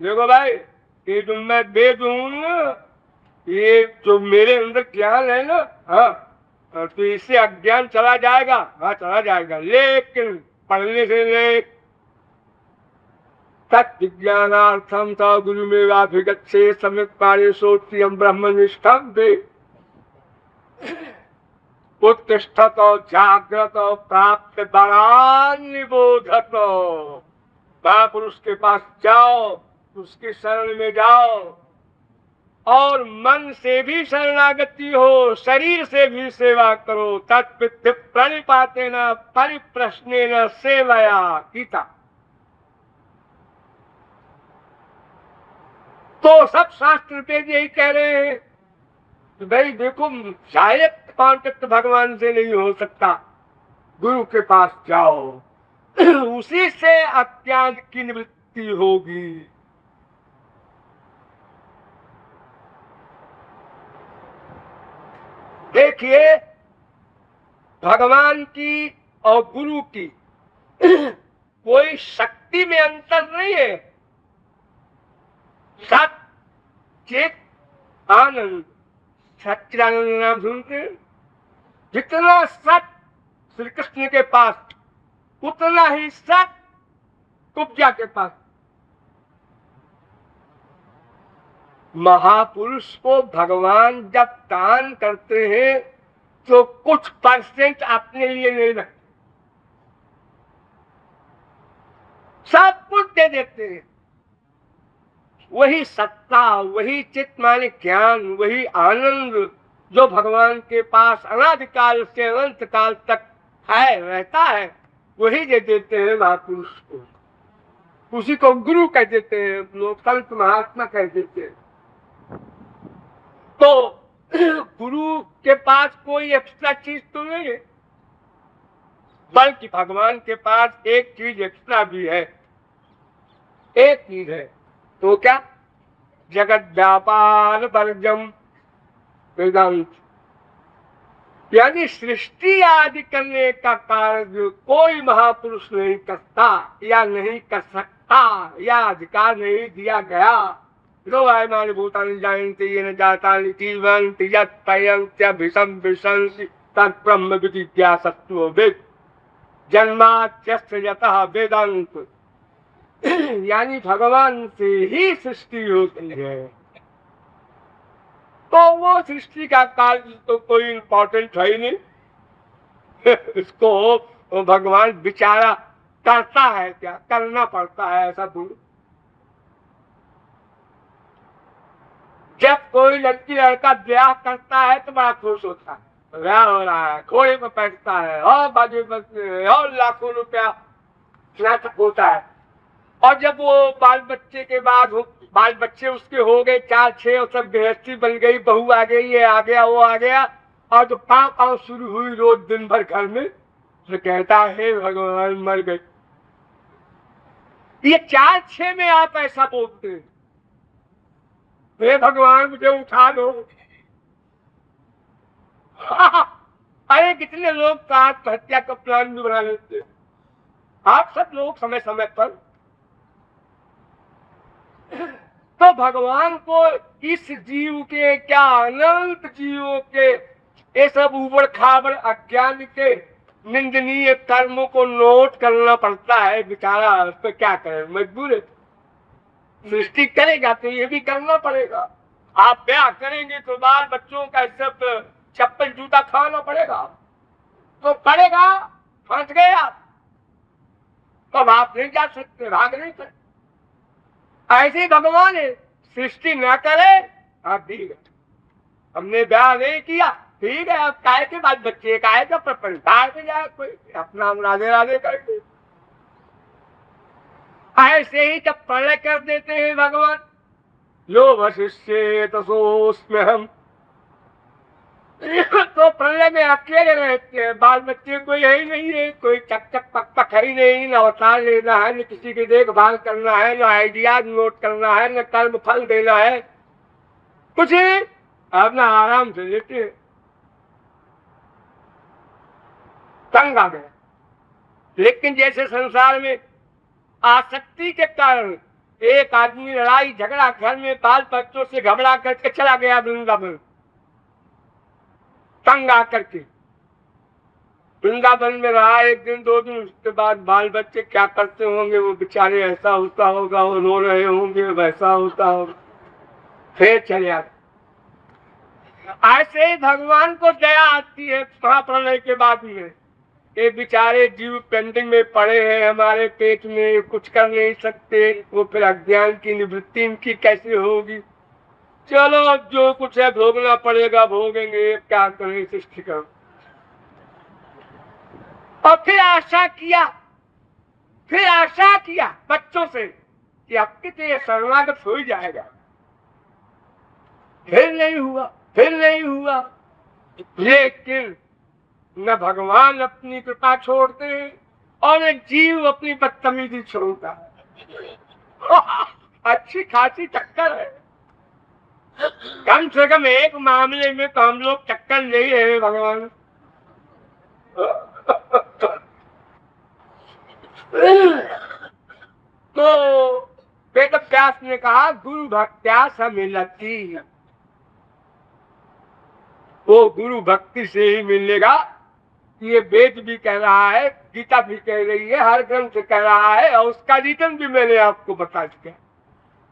देखो भाई, ये जो मैं वेद हूं, ये जो मेरे अंदर ज्ञान है ना, हाँ, तो इससे अज्ञान चला जाएगा। हाँ चला जाएगा, लेकिन पढ़ने से नहीं। तत्विज्ञानार्थम स गुरु में वाभिगच्छे सम्यक् पारिशोत्रियम ब्रह्मनिष्ठं वे उत्तिष्ठत जागृत प्राप्त बलान् निबोधत। महापुरुष के पास जाओ, उसकी शरण में जाओ, और मन से भी शरणागति हो, शरीर से भी सेवा करो। तत्पित्त प्रणिपातेन परिप्रश्नेन सेवया गीता। तो सब शास्त्र पे यही कह रहे हैं कि भाई देखो, डायरेक्ट कांटेक्ट भगवान से नहीं हो सकता, गुरु के पास जाओ, उसी से अज्ञान की निवृत्ति होगी। देखिए, भगवान की और गुरु की कोई शक्ति में अंतर नहीं है। सत चित आनंद, सच्चिदानंद नाम सुनते, जितना सत श्री कृष्ण के पास, उतना ही सत कुब्जा के पास। महापुरुष को भगवान जब दान करते हैं तो कुछ परसेंट अपने लिए नहीं रखते, सब कुछ दे देते हैं। वही सत्ता, वही चित्त माने ज्ञान, वही आनंद जो भगवान के पास अनादिकाल से अनंत काल तक है, रहता है, वही दे देते हैं महापुरुष को। उसी को गुरु कह देते हैं लोग, संत महात्मा कह देते हैं। तो गुरु के पास कोई एक्स्ट्रा चीज तो नहीं है, बल्कि भगवान के पास एक चीज एक्स्ट्रा भी है। एक चीज है, तो क्या? जगत व्यापार वर्जम वेदांत, यानी सृष्टि आदि करने का कार्य कोई महापुरुष नहीं करता या नहीं कर सकता या अधिकार नहीं दिया गया। लो आयमानि भूतानि जायन्ते येन जातानि जीवन्ति यत्पयन्त्यभिषं विशन्ति तद्ब्रह्म विजिज्ञासत्ववित् जन्माद्यस्य यतः वेदांत, यानी भगवान से ही सृष्टि होती है। तो वो सृष्टि का कार्य तो कोई इंपॉर्टेंट है ही नहीं इसको भगवान बेचारा करता है क्या? करना पड़ता है, ऐसा बोलो। जब कोई लड़की लड़का ब्याह करता है तो बड़ा खुश होता है, ब्याह हो रहा है, घोड़े पर बैठता है और बाजू बजते और लाखों रुपया नाटक होता है। और जब वो बाल बच्चे के बाद बाल बच्चे उसके हो गए 4-6 और सब गृहस्थी बन गई, बहू आ गई, ये आ गया, वो आ गया, और जो पाँव शुरू हुई रोज दिन भर घर में, तो कहता है भगवान मर गए। ये 4-6 में आप ऐसा बोलते हैं, हे भगवान मुझे उठा दो। अरे कितने लोग तो आत्महत्या का प्लान भी बना लेते हैं। आप सब लोग समय समय पर। तो भगवान को इस जीव के, क्या अनंत जीवों के ये सब उबड़ खाबड़ अज्ञान के निंदनीय कर्मों को नोट करना पड़ता है बेचारा। उस पर क्या करे, मजबूर है। सृष्टि करेगा तो ये भी करना पड़ेगा। आप ब्याह करेंगे तो बाल बच्चों का सब चप्पल जूता खाना पड़ेगा, तो पड़ेगा। फंस गए आप तो आप नहीं जा सकते, भाग नहीं सकते। ऐसे भगवान है, सृष्टि न करे आप ठीक है, हमने ब्याह नहीं किया ठीक है, अब काय के बाद बच्चे काय का प्रपंच में जाए, कोई अपना राधे राधे करके। ऐसे ही जब प्रलय कर देते हैं भगवान, लो वशिष्य तसोस्म्य हम, तो प्रलय में अकेले रहते हैं, बाल बच्चे कोई है ही नहीं है, कोई चक चक पक पक है ही नहीं, न अवतार लेना है, न किसी की देखभाल करना है, न आइडिया नोट करना है, न कर्म फल देना है, कुछ नहीं, अपना आराम से लेते हैं। तंग आ गया। लेकिन जैसे संसार में आसक्ति के कारण एक आदमी लड़ाई झगड़ा घर में बाल बच्चों से घबरा करके चला गया वृंदावन, तंग आकर के वृंदावन में रहा 1 दिन 2 दिन, उसके बाद बाल बच्चे क्या करते होंगे, वो बेचारे ऐसा होता होगा, वो रो रहे होंगे, वैसा होता होगा, फिर चले आते। ऐसे ही भगवान को दया आती है महाप्रलय के बाद में, ये बेचारे जीव पेंडिंग में पड़े हैं हमारे पेट में, कुछ कर नहीं सकते, वो फिर अज्ञान की निवृत्ति इनकी कैसे होगी। चलो अब जो कुछ है भोगना पड़ेगा, भोगेंगे, क्या करें, सृष्टि करो। और फिर आशा किया बच्चों से कि अब कितने ये शरणागत हो ही जाएगा, फिर नहीं हुआ। लेकिन न भगवान अपनी कृपा छोड़ते हैं और न जीव अपनी बदतमीजी छोड़ता है। अच्छी खासी टक्कर है, कम से कम एक मामले में तो हम लोग टक्कर ले रहे हैं भगवान। तो वेद व्यास ने कहा गुरु भक्त्या समिलति, वो गुरु भक्ति से ही मिलेगा। ये वेद भी कह रहा है, गीता भी कह रही है, हर ग्रंथ कह रहा है, और उसका रीजन भी मैंने आपको बता दिया।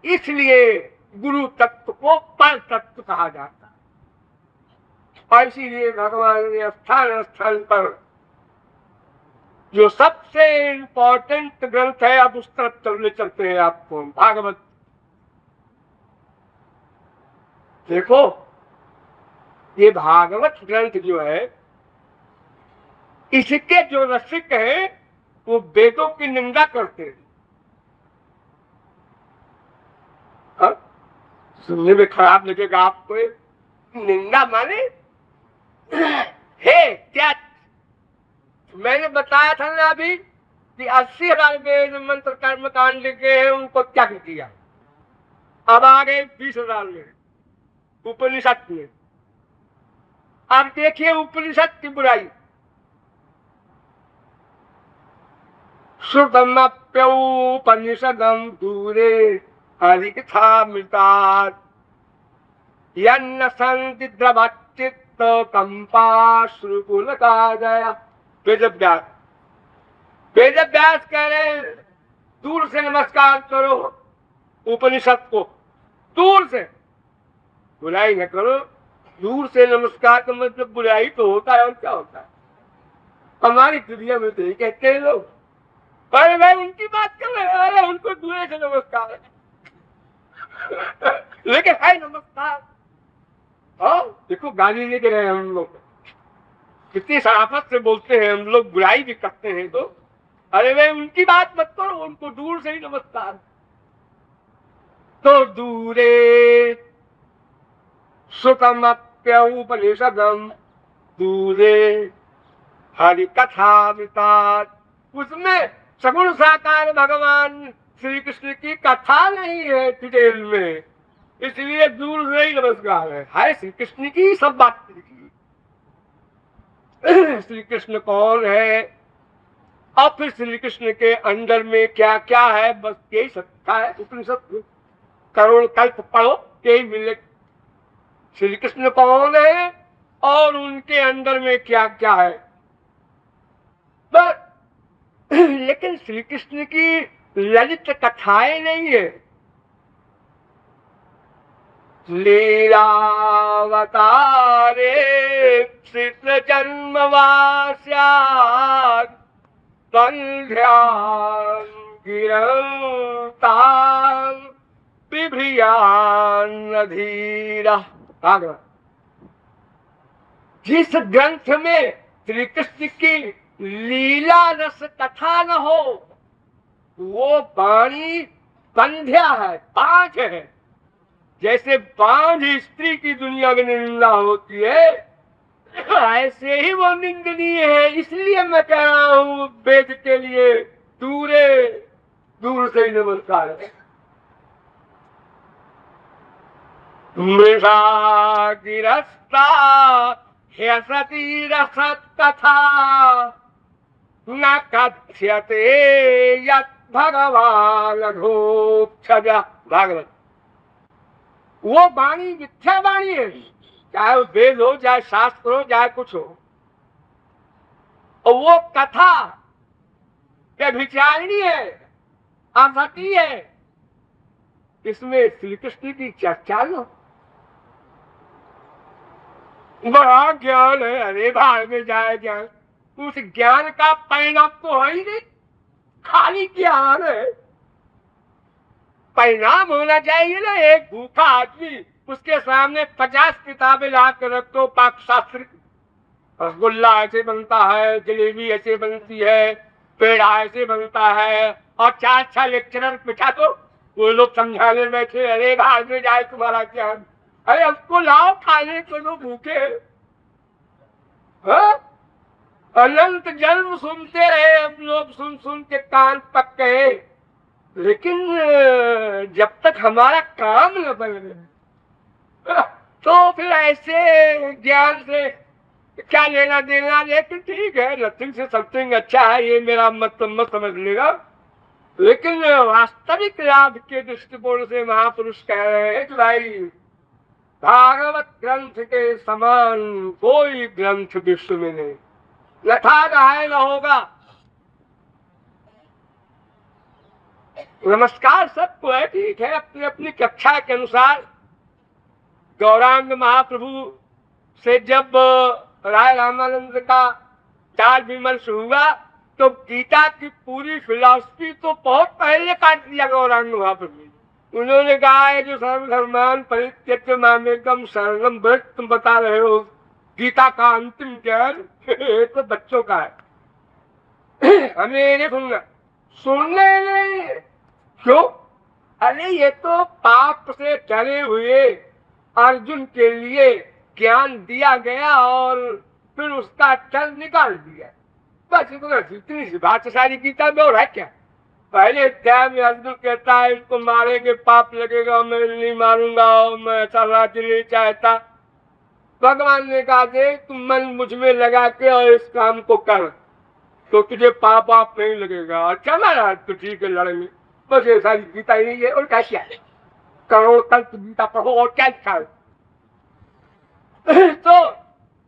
इसलिए गुरु तत्व को पर तत्व कहा जाता है। और इसीलिए भगवान ने स्थान स्थान पर जो सबसे इंपॉर्टेंट ग्रंथ है, अब उस तरफ चलते हैं आपको, भागवत। देखो ये भागवत ग्रंथ जो है, इसके जो रसिक हैं वो वेदों की निंदा करते हैं, सुनने में खराब लगेगा आपको, निंदा माने। हे क्या मैंने बताया था ना अभी कि 80,000 वेद मंत्र कर्म कांड लिखे हैं, उनको क्या किया। अब आ गए 20,000 में उपनिषद में। अब देखिए उपनिषद की बुराई। श्रुतमप्यौपनिषदं दूरे हरिकथामृतात् यन्न सन्ति द्रवच्चित्त कंपाश्रुपुलकादय। वेदव्यास कह रहे हैं दूर से नमस्कार करो उपनिषद को, दूर से, बुराई न करो। दूर से नमस्कार का मतलब बुराई तो होता है, और क्या होता है। हमारी दुनिया में तो ये कहते हैं लोग, अरे भाई उनकी बात कर रहे हैं, अरे उनको दूर से नमस्कार है। लेकिन है नमस्कार। हाँ देखो गाली नहीं दे रहे हैं हम लोग, कितनी शराफत से बोलते हैं हम लोग, बुराई भी करते हैं तो अरे भाई उनकी बात मत करो, उनको दूर से ही नमस्कार। तो दूरे श्रुतमप्यौपनिषदं दूरे हरिकथामृतात्। उसमें सगुण साकार भगवान श्री कृष्ण की कथा नहीं है डिटेल में, इसलिए दूर से ही नमस्कार है श्री कृष्ण की सब बात। श्री कृष्ण कौन है और फिर श्री कृष्ण के अंदर में क्या क्या है, बस यही सत्ता है। उपनिषद करोड़ कल्प पढ़ो यही मिले, श्री कृष्ण कौन है और उनके अंदर में क्या क्या है बस। लेकिन श्री कृष्ण की ललित कथाएं नहीं है। लीलावतारे कृष्ण जन्मवास्यात् संध्यां गिरतां बिभ्रियान्नधीरः। जिस ग्रंथ में श्री कृष्ण की लीला रस कथा न हो वो वाणी संध्या है, बांझ है। जैसे बांझ स्त्री की दुनिया में निंदा होती है, ऐसे ही वो निंदनीय है। इसलिए मैं कह रहा हूँ वेद के लिए दूर से ही नमस्कार है। मृषा गिरस्ता ह्यसती रसत कथा न कथ्यते यत् भगवान घोक्षज। भागवत वो वाणी मिथ्या वाणी है, चाहे वो वेद हो, चाहे शास्त्र हो, चाहे कुछ हो। और वो कथा व्यभिचारिणी है, असती है। इसमें श्री कृष्ण की चर्चा लो, बड़ा ज्ञान है, अरे भाग में जाए ज्ञान। उस ज्ञान का परिणाम तो है ही नहीं, खाली ज्ञान है। परिणाम होना चाहिए ना। एक भूखा आदमी, उसके सामने 50 किताबें ला कर रख दो, पाक शास्त्र, रसगुल्ला ऐसे बनता है, जलेबी ऐसे बनती है, पेड़ा ऐसे बनता है, और 4-6 लेक्चरर बिठा दो, वो लोग समझाने बैठे, अरे भाग में जाए तुम्हारा ज्ञान। अरे हमको लाओ खाने को, तो भूखे। अनंत जन्म सुनते रहे हम लोग, सुन सुन के कान पक गए, लेकिन जब तक हमारा काम न बने तो फिर ऐसे ज्ञान से क्या लेना देना। लेकिन ठीक है, नथिंग से समथिंग अच्छा है, ये मेरा मत समझ लेगा। लेकिन वास्तविक लाभ के दृष्टिकोण से महापुरुष कह रहे हैं कि भाई भागवत ग्रंथ के समान कोई ग्रंथ विश्व में नहीं, न था, न है, न होगा। नमस्कार सबको है, ठीक है, अपनी अपनी कक्षा के अनुसार। गौरांग महाप्रभु से जब राय रामानंद का चार विमर्श हुआ तो गीता की पूरी फिलॉसफी तो बहुत पहले काट दिया गौरांग महाप्रभु। उन्होंने कहा है जो सर्वधर्मान परित्यज्य मामेकम शरणम व्रज, तुम बता रहे हो गीता का अंतिम ज्ञान तो बच्चों का है, हमें नहीं सुनना। सुनने नहीं, क्यों? अरे ये तो पाप से डरे हुए अर्जुन के लिए ज्ञान दिया गया और फिर उसका चल निकाल दिया। बस इतनी सी बात सारी गीता में, और है क्या। पहले अध्याय में अर्जुन कहता है इसको मारेंगे पाप लगेगा, मैं नहीं मारूंगा, मैं ऐसा राज्य नहीं चाहता। भगवान ने कहा देख तुम मन मुझ में लगा के और इस काम को कर तो तुझे पाप आप नहीं लगेगा। अच्छा महाराज तो ठीक है लड़ेंगे। बस ये सारी गीता ही नहीं है, और क्या क्या है। करोड़ कल्प गीता पढ़ो और क्या लिखा है। तो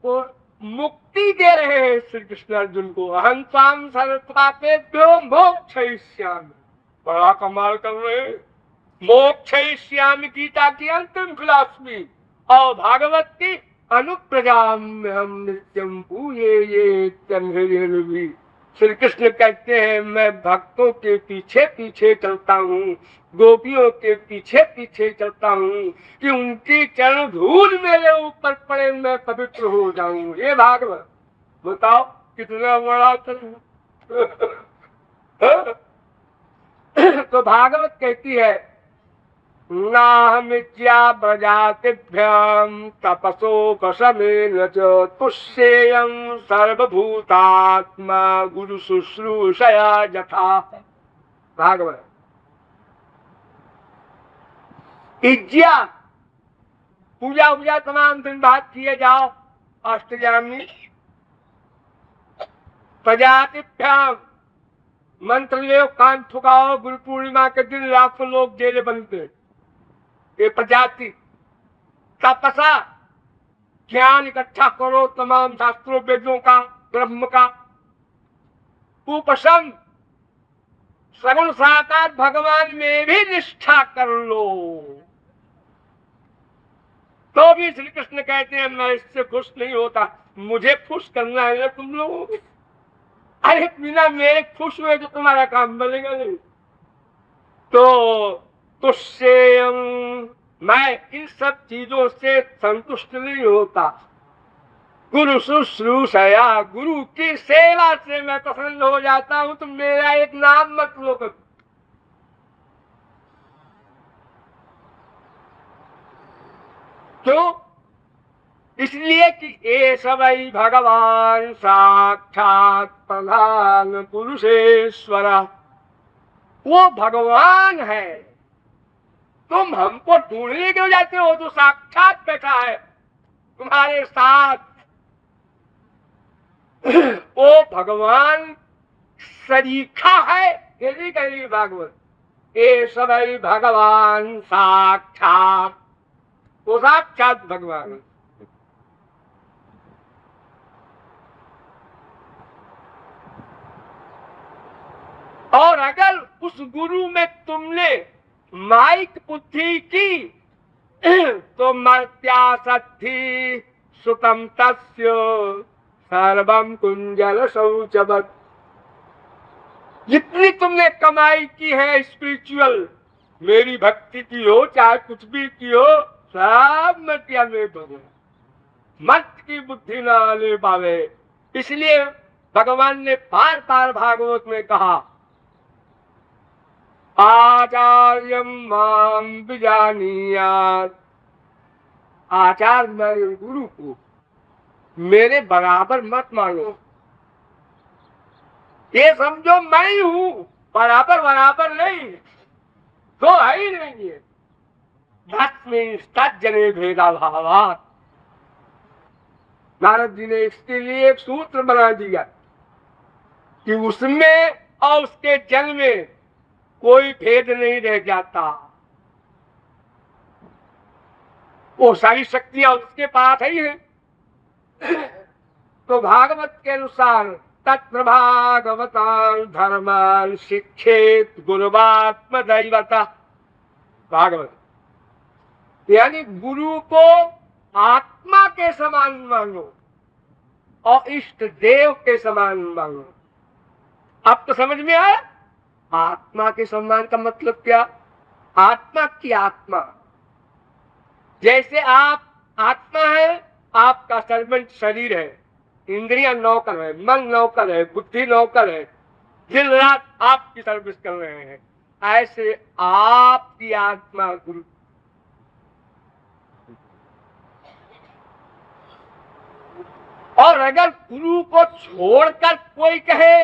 वो मुक्ति दे रहे हैं श्री कृष्ण अर्जुन को। अहंसाम सर्वपापेभ्यो मोक्षयिष्यामि। बड़ा कमाल कर रहे हैं। मोक्षयिष्यामि गीता की अंतिम फिलॉसफी और भागवत की अनुप्रजाम हम नित्यम पूये ये। श्री कृष्ण कहते हैं मैं भक्तों के पीछे पीछे चलता हूँ, गोपियों के पीछे पीछे चलता हूँ कि उनकी चरण धूल मेरे ऊपर पड़े, मैं पवित्र हो जाऊं। ये भागवत बताओ कितना बड़ा तो भागवत कहती है नाहमित्या प्रजातिभ्याम तपसो कसमेन च तुष्येयं सर्वभूतात्मा गुरु शुश्रूषया यथा। भागवत इज्जा पूजा पूजा तमाम दिन बाद किए जाओ। अष्टयामी प्रजातिभ्याम मंत्र ले कान ठुकाओ। गुरु पूर्णिमा के दिन लाखों लोग जेले बनते। ये प्रजाति तपसा ज्ञान इकट्ठा करो तमाम शास्त्रों वेदों का ब्रह्म का। उपसम सगुण साकार भगवान में भी निष्ठा कर लो। तो भी श्री कृष्ण कहते हैं मैं इससे खुश नहीं होता, मुझे खुश करना है तुम लोगों को। अरे बिना मेरे खुश हुए तो तुम्हारा काम बनेगा नहीं। तो तुझसे मैं इन सब चीजों से संतुष्ट नहीं होता। गुरु शुश्रूषया गुरु की सेवा से मैं प्रसन्न हो जाता हूं। तो मेरा एक नाम मत लो। क्यों? इसलिए कि ये सवै भगवान साक्षात प्रधान पुरुषेश्वर। वो भगवान है। तुम हमको ढूंढने क्यों जाते हो? तो साक्षात बैठा है तुम्हारे साथ। वो भगवान सरीखा है। यदि कही भागवत ये सवै भगवान साक्षात, वो साक्षात भगवान। और अगर उस गुरु में तुमने माइक बुद्धि की तो मर्त्या सद्धि सुतम तस्य सर्वम कुंजल शौचवत्। जितनी तुमने कमाई की है स्पिरिचुअल, मेरी भक्ति की हो चाहे कुछ भी की हो, सब मटिया में बने। मत की बुद्धि ना ले पावे। इसलिए भगवान ने बार बार भागवत में कहा आचार्यम माम विजानीयात्। आचार्य मेरे गुरु को मेरे बराबर मत मानो। ये समझो मैं ही हूं, बराबर बराबर नहीं। तो है ही नहीं है। जने भेदा भावात्। नारद जी ने इसके लिए एक सूत्र बना दिया कि उसमें और उसके जन्म में कोई भेद नहीं रह जाता। वो सारी शक्तियां उसके पास ही है। तो भागवत के अनुसार तत्र भागवतान धर्मान शिक्षेत गुरुवात्म दैवता। भागवत यानी गुरु को आत्मा के समान मानो और इष्ट देव के समान मानो। अब तो समझ में आया आत्मा के सम्मान का मतलब क्या। आत्मा की आत्मा, जैसे आप आत्मा है, आपका सर्वेंट शरीर है, इंद्रियां नौकर है, मन नौकर है, बुद्धि नौकर है, दिन रात आपकी सर्विस कर रहे हैं। ऐसे आपकी आत्मा गुरु। और अगर गुरु को छोड़कर कोई कहे,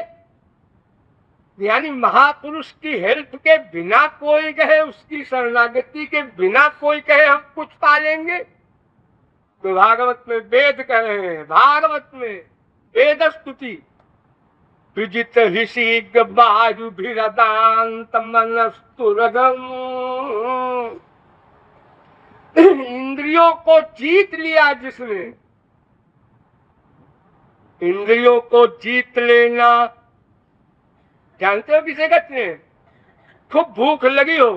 यानी महापुरुष की हेल्प के बिना कोई कहे, उसकी शरणागति के बिना कोई कहे हम कुछ पालेंगे, तो भागवत में वेद कह रहे हैं, भागवत में वेद स्तुति विजित ऋषि गवायु भिरदांत मनस्तुरगम। इंद्रियों को जीत लिया जिसने, इंद्रियों को जीत लेना, जानते हो किसे कहते हैं? खूब भूख लगी हो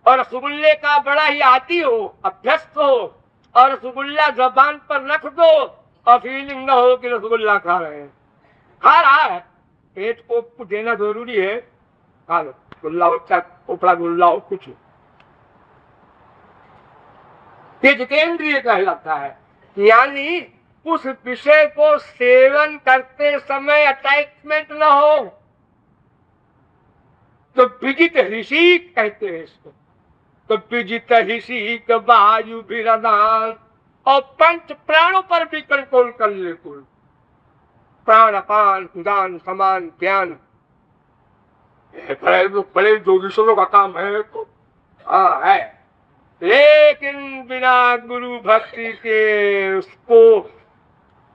और रसगुल्ले का बड़ा ही आदी हो, अभ्यस्त हो, और रसगुल्ला जबान पर रख दो और फीलिंग न हो कि रसगुल्ला खा रहे हैं। खा रहा है, पेट को देना जरूरी है, खा लो गुल्ला हो, उपड़ा गुल्ला हो, कुछ ये जितेंद्रिय कहलाता है। यानी उस विषय को सेवन करते समय अटैचमेंट न हो, तो विजित ऋषि कहते हैं इसको। तो विजित ऋषि वायु विरदान, और पंच प्राणों पर भी कंट्रोल कर ले कोई, प्राण अपान उदान समान ज्ञान, बड़े जोगीश्वरों का काम है तो है, लेकिन बिना गुरु भक्ति के उसको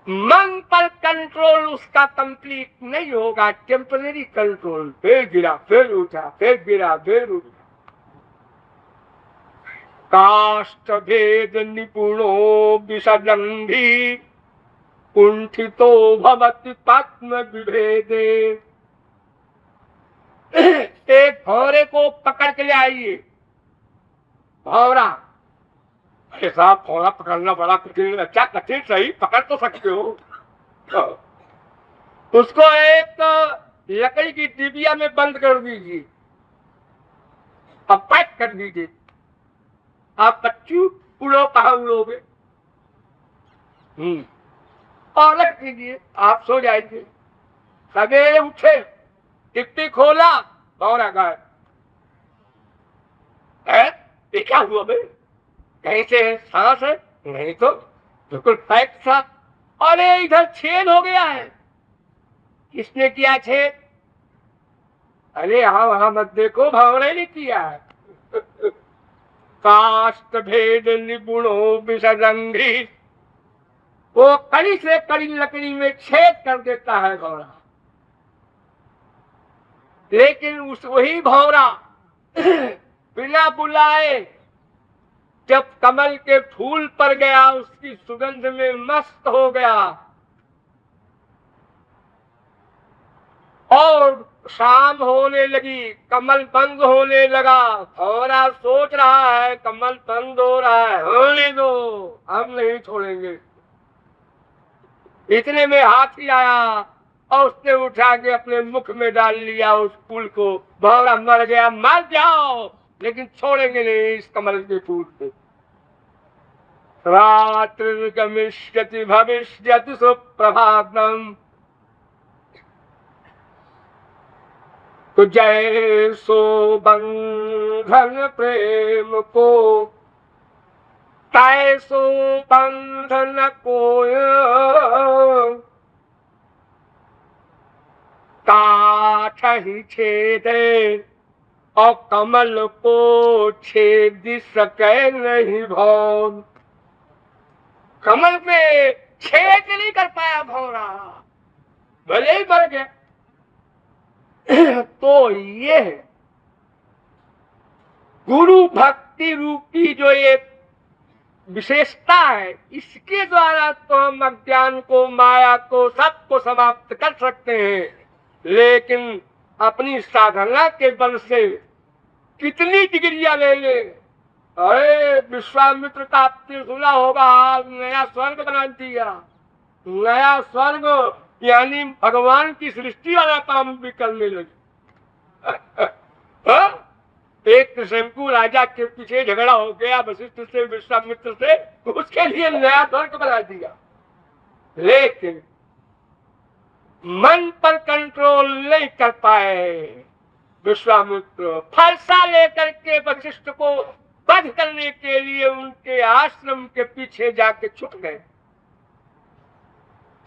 मन पर कंट्रोल उसका कंप्लीट नहीं होगा, टेम्पररी कंट्रोल, फिर गिरा फिर उठा, फिर गिरा फिर उठा। काष्ठ भेद निपुणो विसजंभी कुंठितो भवति पद्म विभेदे। एक भौरे को पकड़ के ले आइए, भौरा, अरे साहब भौरा पकड़ना बड़ा कठिन, अच्छा कठिन सही, पकड़ तो सकते हो। उसको एक लकड़ी की डिबिया में बंद कर दीजिए और पैक कर दीजिए। आप बच्चू उड़ो कहा उड़ोगे, और रख दीजिए, आप सो जाएंगे। सवेरे उठे, डिब्बी खोला, भौरा गायब। ये क्या हुआ भाई? कहीं से सांस है? नहीं तो बिल्कुल पैक था। अरे इधर छेद हो गया है। किसने किया छेद? अरे यहाँ वहां मत देखो, भौरे ने किया है। काष्ठ भेद निपुणो विसजंभी, वो कड़ी से कड़ी लकड़ी में छेद कर देता है भौरा। लेकिन उस वही भौरा बिना बुलाए जब कमल के फूल पर गया, उसकी सुगंध में मस्त हो गया, और शाम होने लगी, कमल बंद होने लगा। भौरा सोच रहा है कमल बंद हो रहा है, होने दो, हम नहीं छोड़ेंगे। इतने में हाथी आया और उसने उठा के अपने मुख में डाल लिया उस फूल को। भौरा मर गया, मर जाओ, लेकिन छोड़ेंगे नहीं इस कमल के फूल को। रात्रि गमिष्यति भविष्यति सुप्रभातम, तो जैसो बंधन प्रेम को तैसो बंधन कोय, काठ ही छेदे और कमल को छेद सके नहीं भौर। कमल पे छेद नहीं कर पाया भौरा, भले ही मर गया। तो ये गुरु भक्ति रूपी जो ये विशेषता है, इसके द्वारा तो हम अज्ञान को, माया को, सबको समाप्त कर सकते हैं। लेकिन अपनी साधना के बल से कितनी डिग्रियां ले ले। अरे विश्वामित्र का आपने सुना होगा, नया स्वर्ग बना दिया। नया स्वर्ग यानी भगवान की सृष्टि वाला काम भी करने लगे। एक शंकु राजा के पीछे झगड़ा हो गया वशिष्ठ से, विश्वामित्र से, उसके लिए नया स्वर्ग बना दिया। लेकिन मन पर कंट्रोल नहीं कर पाए। विश्वामित्र फरसा लेकर के वशिष्ठ को वध करने के लिए उनके आश्रम के पीछे जाके छुप गए।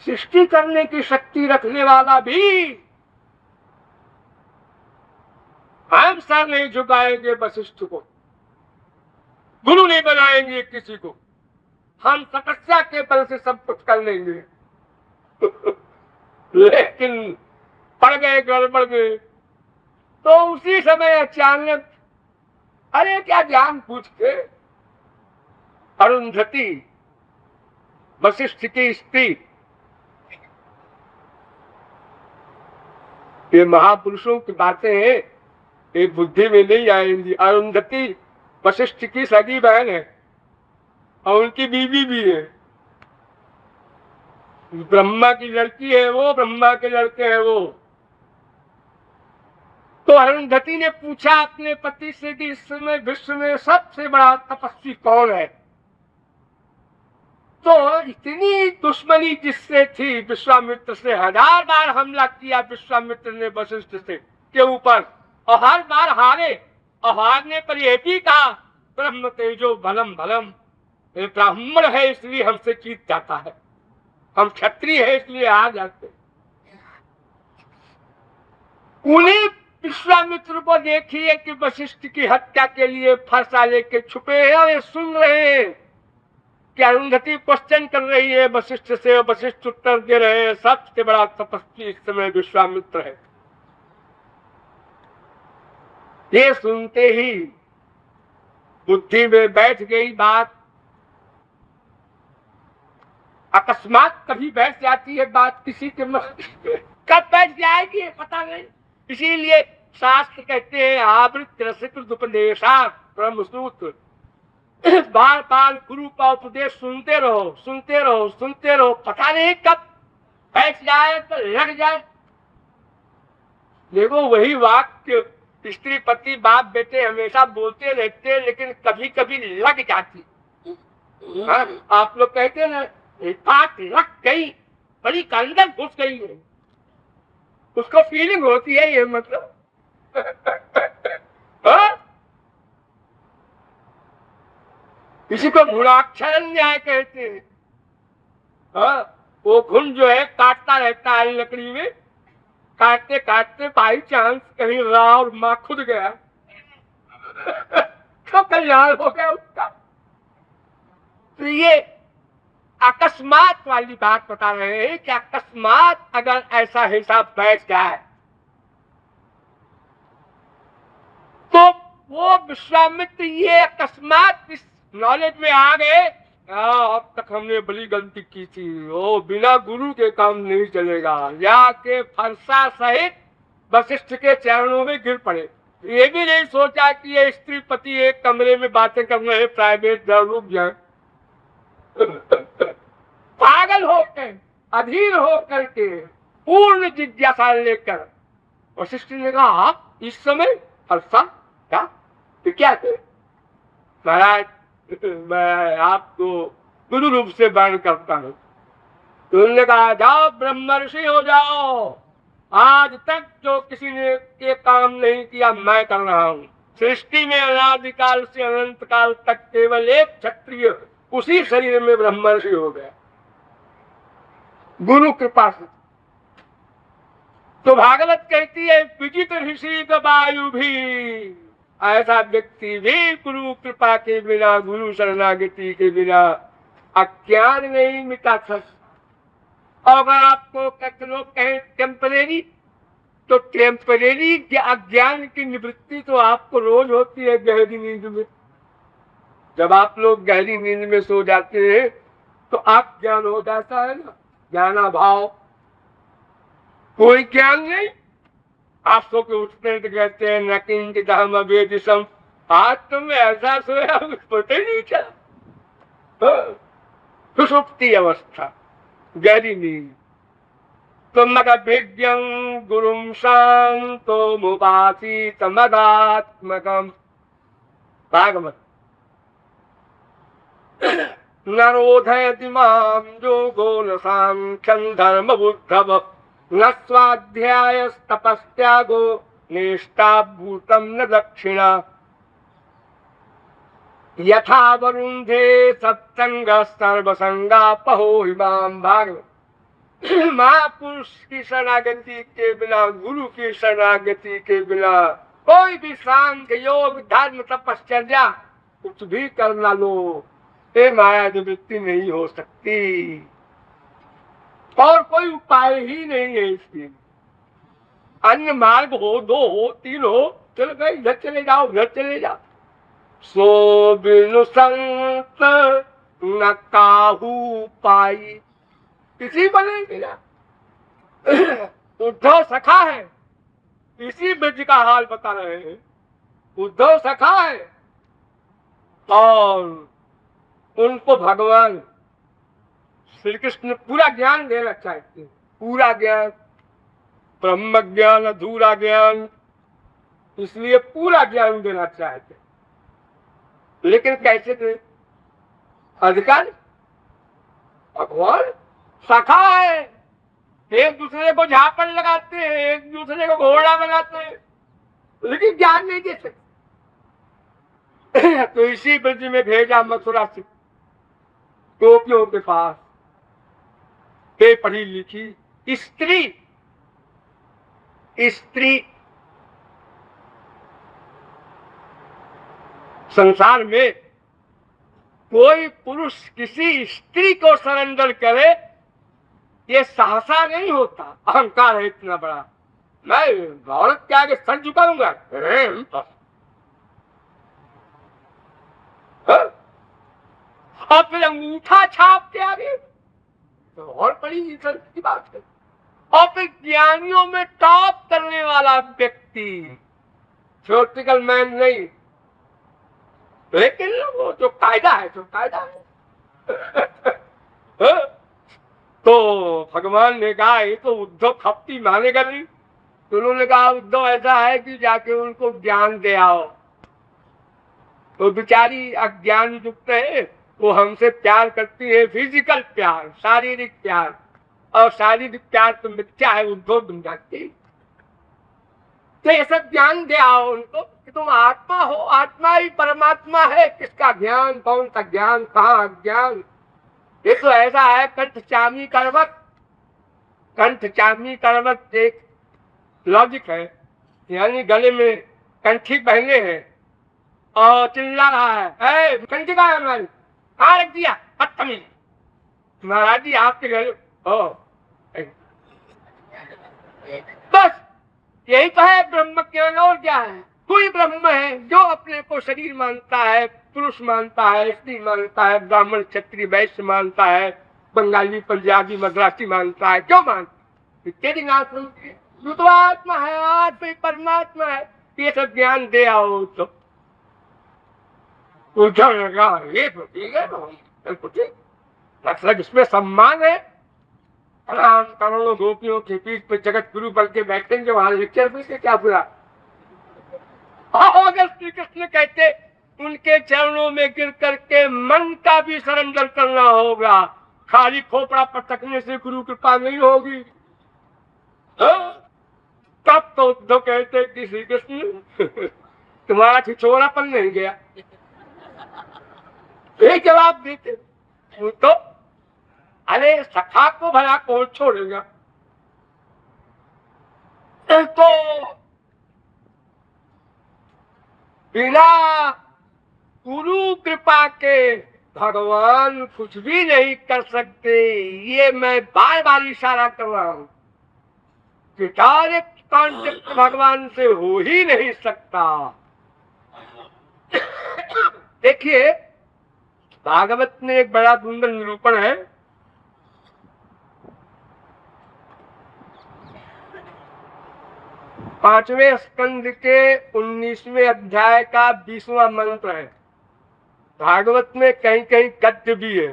सृष्टि करने की शक्ति रखने वाला भी हम सर नहीं झुकाएंगे वशिष्ठ को, गुरु नहीं बनाएंगे किसी को, हम तपस्या के बल से सब कुछ कर लेंगे। लेकिन पड़ गए, गड़बड़ गए। तो उसी समय अचानक, अरे क्या जान पूछ के, अरुंधति वशिष्ठ की स्त्री, ये महापुरुषों की बातें हैं, ये बुद्धि में नहीं आएंगी। अरुंधति वशिष्ठ की सगी बहन है और उनकी बीवी भी है। ब्रह्मा की लड़की है वो, ब्रह्मा के लड़के हैं वो। तो अरुंधति ने पूछा अपने पति से कि इस समय विश्व में सबसे बड़ा तपस्वी कौन है? तो इतनी दुश्मनी जिससे थी विश्वामित्र से, 1000 बार हमला किया विश्वामित्र ने वशिष्ठ से के ऊपर, और हर बार हारे। और हारने पर यह भी कहा, ब्रह्म तेजो बलम बलम, ब्राह्मण है इसलिए हमसे जीत जाता है, हम क्षत्रिय है इसलिए हार जाते। उन्हें विश्वामित्र को देखिए कि वशिष्ठ की हत्या के लिए फरसा लेके छुपे हैं और ये सुन रहे हैं कि अरुंधति क्वेश्चन कर रही है वशिष्ठ से, वशिष्ठ उत्तर दे रहे हैं, सबसे बड़ा तपस्वी इस समय विश्वामित्र है। ये सुनते ही बुद्धि में बैठ गई बात। अकस्मात कभी बैठ जाती है बात किसी के मस्तिष्क में, कब बैठ जाएगी पता नहीं। इसीलिए शास्त्र कहते हैं आवृत रसिक उपदेशात् ब्रह्मसूत्र, बार बार गुरु का उपदेश सुनते रहो, सुनते रहो, सुनते रहो, पता नहीं कब बैठ जाए तो लग जाए। देखो वही वाक्य स्त्री पति बाप बेटे हमेशा बोलते रहते हैं, लेकिन कभी कभी लग जाती। आप लोग कहते हैं ना, बात लग गई, बड़ी अंदर घुस गई है, उसको फीलिंग होती है, ये मतलब। किसी को गुणाक्षर न्याय कहते हैं। वो घुन जो है काटता रहता है लकड़ी में, काटते काटते बाई चांस कहीं राव और माँ खुद गया तो कल्याण हो गया उसका। तो ये अकस्मात वाली बात बता रहे हैं कि अकस्मात अगर ऐसा हिसाब बैठ जाए तो वो विश्वामित्र ये अकस्मात इस नॉलेज में आ गए, अब तक हमने बड़ी गलती की थी, ओ बिना गुरु के काम नहीं चलेगा, जाके फरसा सहित वशिष्ठ के चरणों में गिर पड़े। ये भी नहीं सोचा कि ये स्त्री पति एक कमरे में बातें कर रहे हैं, प्राइवेट रुक जाए। पागल होकर, अधीर होकर के, पूर्ण जिज्ञासा लेकर वशिष्ठ ने कहा, आप इस समय फरसा क्या, तो क्या थे महाराज, मैं आपको गुरु रूप से वर्ण करता हूँ। तो उन्होंने कहा, जाओ ब्रह्मर्षि हो जाओ, आज तक जो किसी ने ये काम नहीं किया मैं कर रहा हूँ। सृष्टि में अनादिकाल से अनंत काल तक केवल एक क्षत्रिय उसी शरीर में ब्रह्मर्षि हो गया गुरु कृपा से। तो भागवत कहती है, विजित ऋषि वायु भी, ऐसा व्यक्ति भी गुरु कृपा के बिना, गुरु शरणागति के बिना अज्ञान नहीं मिटा था। अगर आपको लोग कहें टेम्परेरी, तो टेम्परेरी अज्ञान की निवृत्ति तो आपको रोज होती है गहरी नींद में। जब आप लोग गहरी नींद में सो जाते हैं तो आप ज्ञान हो जाता है ना, ज्ञानाभाव, कोई ज्ञान नहीं। आप सो के उठते हैं तो कहते हैं न किंचित् अहम् अवेदिशम्, आज तो मैं ऐसा सोया पता ही नहीं चला। सुषुप्ति अवस्था, गहरी नींद। तो मदभिज्ञं गुरुं शान्तमुपासीत मदात्मकम्, भागवत। नरोधयति मां योगो न सांख्यं धर्म बुद्धव, न स्वाध्यायस्तपस्त्यागो नेष्टा भूतम न दक्षिणा यथा वरुंधे सत्संग सर्वसंगा पहो हिमाम भाग। महापुरुष की शरणागति के बिना, गुरु की शरणागति के बिना कोई भी सांख्य योग धर्म तपश्चर्या कुछ भी करना लो, ये माया निवृत्ति नहीं हो सकती और कोई उपाय ही नहीं है इसकी। अन्य मार्ग हो, दो हो, तीन हो, चल गए, इधर चले जाओ, उधर चले जाओ। सो बिनु संत न काहू पाई, किसी को नहीं मिला। उद्धव सखा है, इसी ब्रज का हाल बता रहे हैं। उद्धव सखा है और उनको भगवान श्री कृष्ण पूरा ज्ञान देना चाहते हैं, पूरा ज्ञान, ब्रह्म ज्ञान, अधूरा ज्ञान, इसलिए पूरा ज्ञान देना चाहते हैं। लेकिन कैसे दे? अधिकार भगवान सखा है, एक दूसरे को झापड़ लगाते हैं, एक दूसरे को घोड़ा बनाते हैं, लेकिन ज्ञान नहीं दे सकते। तो इसी ब्रज में भेजा मथुरा से गोपियों के पास पे पढ़ी लिखी स्त्री, स्त्री संसार में कोई पुरुष किसी स्त्री को सरेंडर करे, ये सहसा नहीं होता। अहंकार है इतना बड़ा, मैं औरत के आगे सर झुकाऊंगा, और फिर अंगूठा छाप के आगे, तो और बड़ी इज्जत की बात है। और फिर ज्ञानियों में टॉप करने वाला व्यक्ति, थ्योरेटिकल मैन नहीं, लेकिन वो जो कायदा है, जो कायदा है। तो भगवान ने कहा ये तो उद्धव खपती मानेगा नहीं। तो उन्होंने कहा उद्धव ऐसा है कि जाके उनको ज्ञान दे आओ। तो बेचारी अज्ञान युक्त है, वो हमसे प्यार करती है, फिजिकल प्यार, शारीरिक प्यार, और शारीरिक प्यार तो मिथ्या है, उद्धव बन जाती। तो ये सब ज्ञान दे आओ उनको कि तुम आत्मा हो, आत्मा ही परमात्मा है। किसका ज्ञान, कौन सा ज्ञान, कहाँ ज्ञान? ये तो ऐसा है कंठ चामी करवत, कंठ चामी करवत एक लॉजिक है, यानी गले में कंठी पहने हैं और चिल्ला रहा है, कंठी कहाँ है हमारी, कहाँ रख दिया, बदतमीज महाराज जी आपके घर हो। बस यही तो है ब्रह्म ज्ञान, और क्या है? कोई ब्रह्म है जो अपने को शरीर मानता है, पुरुष मानता है, स्त्री मानता है, ब्राह्मण क्षत्रिय वैश्य मानता है, बंगाली पंजाबी मद्रासी मानता है, क्यों मानता है? तेरी नाथ तो आत्मा है, आत्मा परमात्मा है। ये सब ज्ञान दे आओ। तो लगा ये तो ठीक है, बिल्कुल ठीक, मतलब इसमें सम्मान है। करोड़ों गोपियों के पीठ पे जगत गुरु बन के बैठेंगे, वहां लेक्चर भी से क्या बुरा। अगर श्री कृष्ण कहते उनके चरणों में गिर करके मन का भी सरेंडर करना होगा, खाली खोपड़ा पटकने से गुरु कृपा नहीं होगी। तब तो उद्धव कहते कि श्री कृष्ण तुम्हारा छिछोरापन नहीं गया, ये जवाब देते। तो अरे सखा को भला कौन छोड़ेगा? तो बिना गुरु कृपा के भगवान कुछ भी नहीं कर सकते। ये मैं बार बार इशारा कर रहा हूं कि डायरेक्ट कॉन्टेक्ट भगवान से हो ही नहीं सकता। देखिए भागवत में एक बड़ा सुंदर निरूपण है। पांचवें स्कंद के 19वें अध्याय का 20वां मंत्र है। भागवत में कहीं कहीं गद्य भी है।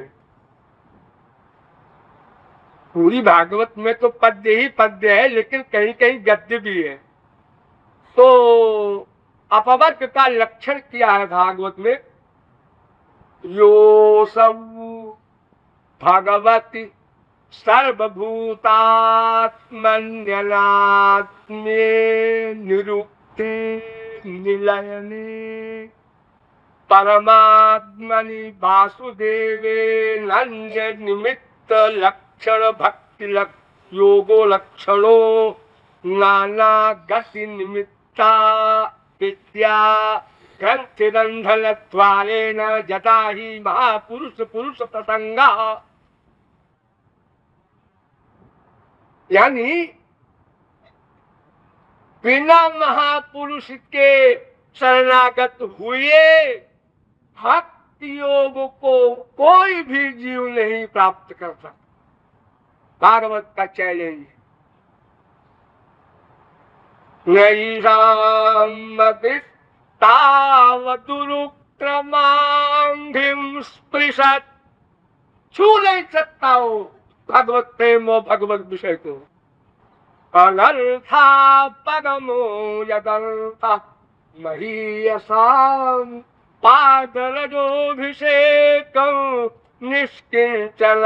पूरी भागवत में तो पद्य ही पद्य है, लेकिन कहीं कहीं गद्य भी है। तो अपवर्ग का लक्षण किया है भागवत में। यो सब भगवती सर्वभूतात्मन्यनात्मे निरुक्ते निलयने परमात्मनि वासुदेवे नंद निमित्त लक्षण भक्ति योगो लक्षणो नाना गति निमित्ता विद्या ग्रंथिरंधन द्वारेण जटा ही महापुरुष पुरुष प्रसंगा। यानी बिना महापुरुष के शरणागत हुए भक्ति योग को कोई भी जीव नहीं प्राप्त कर सकता। भागवत का चैलेंज। नैषामदिस्तावदुरुक्रमांधिं स्पृशत्। छू नहीं सकता हो भगवत प्रेम और भगवत विषय को। अनर्था पगमो यदर्था महीयसाम पादरजोभिषेकं निष्किंचनानां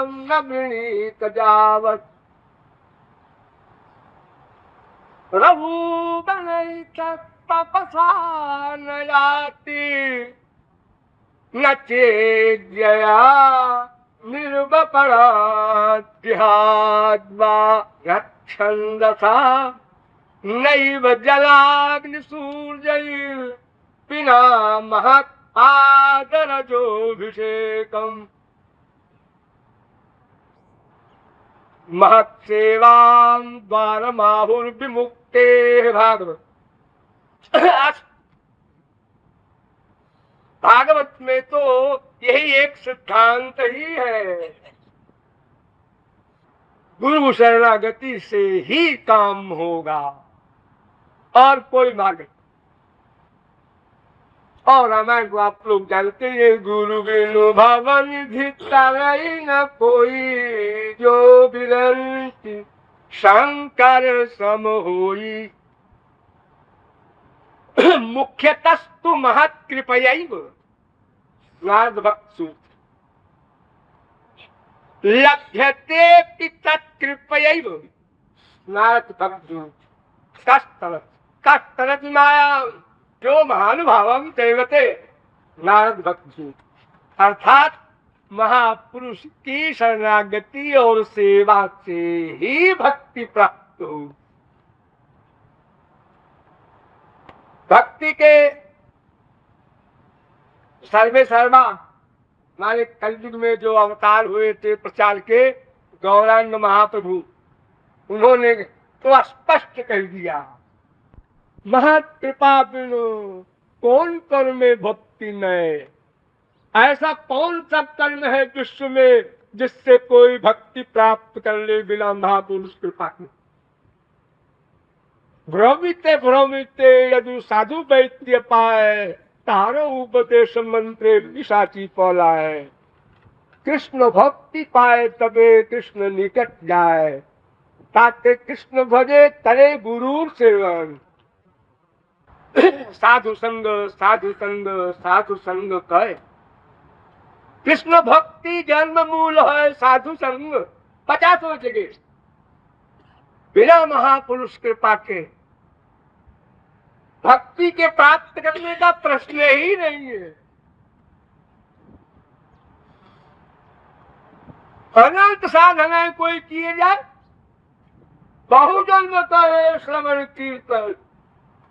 न वृणीत जावत्। रघुबलैस्तपसा न याति न चेद्यया निर्वपराध्यात्मा रक्षन्दसा नैव जलाग्निसूर्यैर्विना महत् आदरजोऽभिषेकम्। महत्सेवां द्वारमाहुर्विमुक्तेः। भागवत। भागवत में तो यही एक सिद्धांत ही है, गुरु शरणागति से ही काम होगा और कोई मार्ग। और रामायण को आप लोग जानते हैं, गुरु बिनु भवन धितारई न कोई, जो बिरंती शंकर सम होई। मुख्यतस्तु महत्कृपयैव नारद भक्त सूत्र। लभ्यते तत्कृपयैव नारद भक्त सूत्र। कस्तरत माया जो महानुभावम देवते नारद भक्त सूत्र। अर्थात महापुरुष की शरणागति और सेवा से ही भक्ति प्राप्त हो। भक्ति के सर्वे सर्वा हमारे कलयुग में जो अवतार हुए थे प्रचार के, गौरांग महाप्रभु, उन्होंने तो स्पष्ट कह दिया, महत्कृपा बिनु कौन कर्म में भक्ति नहीं। ऐसा कौन सा कर्म है विश्व में जिससे कोई भक्ति प्राप्त कर ले बिना महापुरुष कृपा के। भ्रमिते भ्रमिते यदि साधु वैद्य पाए, तारो उपदेश मंत्रे निशाची पौलाए। कृष्ण भक्ति पाए तबे कृष्ण निकट जाए, ताते कृष्ण भजे तरे गुरु सेवन। साधु संग साधु संग साधु संग कहे। कृष्ण भक्ति जन्म मूल है, साधु संग 50 जगह। बिना महापुरुष कृपा के भक्ति के प्राप्त करने का प्रश्न ही नहीं है। अनंत साधनाएं कोई किए जाए, बहुजन्म करे श्रवण कीर्तन,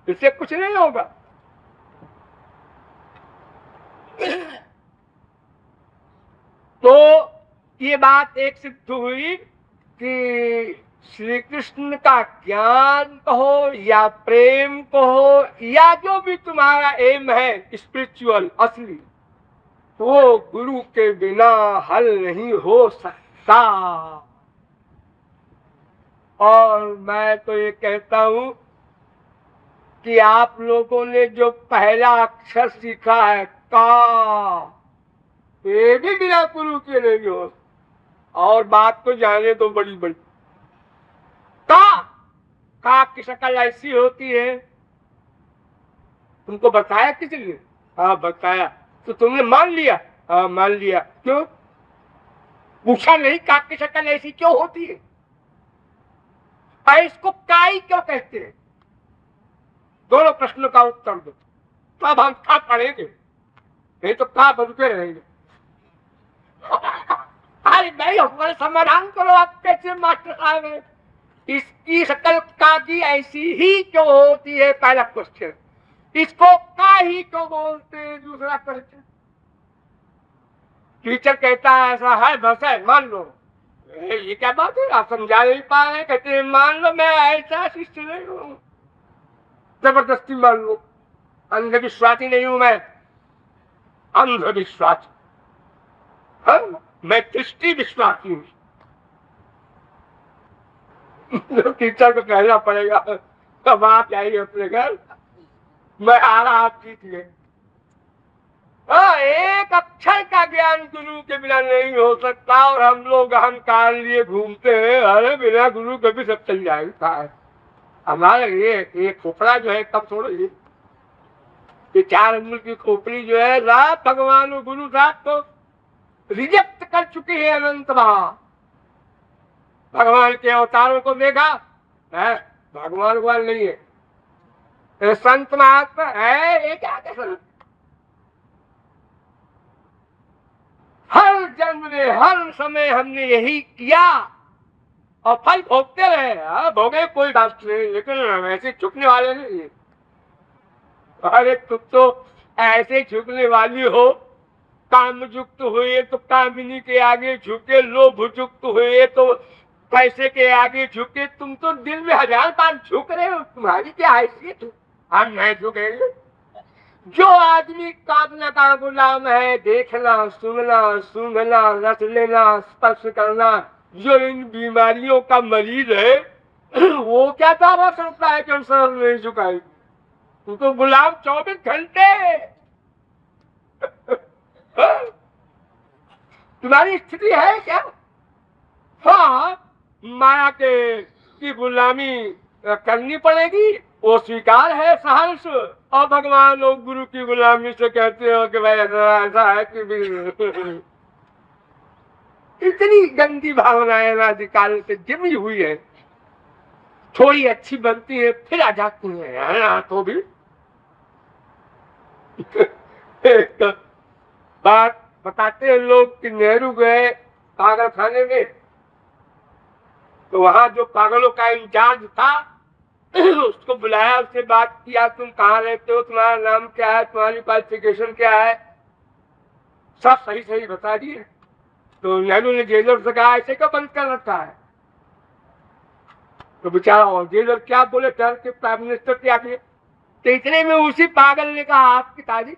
इससे कुछ नहीं होगा। तो ये बात एक सिद्ध हुई कि श्री कृष्ण का ज्ञान कहो या प्रेम कहो या जो भी तुम्हारा एम है स्पिरिचुअल असली, वो गुरु के बिना हल नहीं हो सकता। और मैं तो ये कहता हूं कि आप लोगों ने जो पहला अक्षर सीखा है का, ये भी बिना गुरु के नहीं हो। और बात तो जाने तो बड़ी बड़ी। का की शक्ल ऐसी होती है, तुमको बताया किसी ने? हाँ बताया, तो तुमने मान लिया? हाँ मान लिया। क्यों? पूछा नहीं काक की शक्ल ऐसी क्यों होती है, और इसको काई क्यों कहते हैं? दोनों प्रश्नों का उत्तर दो, तब हम का पढ़ेंगे, नहीं तो का बदलते रहेंगे। अरे भाई हमारे समाधान करो, आप कैसे मास्टर साहब हैं? इसकी शक्ल का की ऐसी ही क्यों होती है, पहला क्वेश्चन। इसको का ही क्यों बोलते हैं, दूसरा क्वेश्चन। टीचर कहता है ऐसा है, बस है, मान लो। ये क्या बात है, आप समझा नहीं पा रहे, कहते हैं मान लो मैं ऐसा शिष्य नहीं हूं, जबरदस्ती मान लो। अंधविश्वासी नहीं हूं मैं, अंधविश्वासी। हाँ, मैं दृष्टि विश्वासी हूं। टीचर को कहना पड़ेगा अब आप जाइए अपने घर, मैं आ रहा, आप सीखिए। हाँ, एक अक्षर का ज्ञान गुरु के बिना नहीं हो सकता, और हम लोग अहंकार लिए घूमते हैं, अरे बिना गुरु के भी सब चल जाएगा। हमारे ये खोपड़ा जो है कब छोड़ो, ये 4 अंगुल की खोपड़ी जो है, रात भगवान और गुरु साहब तो रिजेक्ट कर चुके हैं अनंत बार। भगवान के अवतारों को देखा है, भगवान भगवान नहीं है, संत महात्मा है, ये क्या कहते। हर जन्म में हर समय हमने यही किया और फल भोगते रहे। भोगे कोई बात नहीं, लेकिन ऐसे झुकने वाले नहीं। अरे तुम तो ऐसे झुकने वाली हो, काम युक्त हुए तो कामिनी के आगे झुके, लोभ युक्त हुए तो पैसे के आगे झुके। तुम तो दिल में 1000 बार झुक रहे हो, तुम्हारी क्या हैसियत, हम नहीं झुकेंगे। जो आदमी कामना का गुलाम है, देखना सुनना सूंघना रस लेना स्पर्श करना, जो इन बीमारियों का मरीज है, वो क्या दावा करता है कि हम सर नहीं झुकाएंगे। तू तो गुलाम 24 घंटे। तुम्हारी स्थिति है क्या? हाँ, माया की गुलामी करनी पड़ेगी, वो स्वीकार है सहर्ष। और भगवान लोग गुरु की गुलामी से कहते हो कि भाई ऐसा है कि इतनी गंदी भावनाएं अनादिकाल से जमी हुई है, थोड़ी अच्छी बनती है फिर आ जाती है। तो भी एक बात बताते हैं लोग कि नेहरू गए पागल खाने में, तो वहां जो पागलों का इंचार्ज था उसको बुलाया, उससे बात किया, तुम कहाँ रहते हो, तुम्हारा नाम क्या है, तुम्हारी क्वालिफिकेशन क्या है, सब सही सही बता दिए। तो नेहरू ने जेलर से कहा ऐसे क्यों बंद कर रखा है? तो बेचारा जेलर क्या बोले, डर के प्राइम मिनिस्टर क्या किए। तो इतने में उसी पागल ने कहा आपकी तारीफ।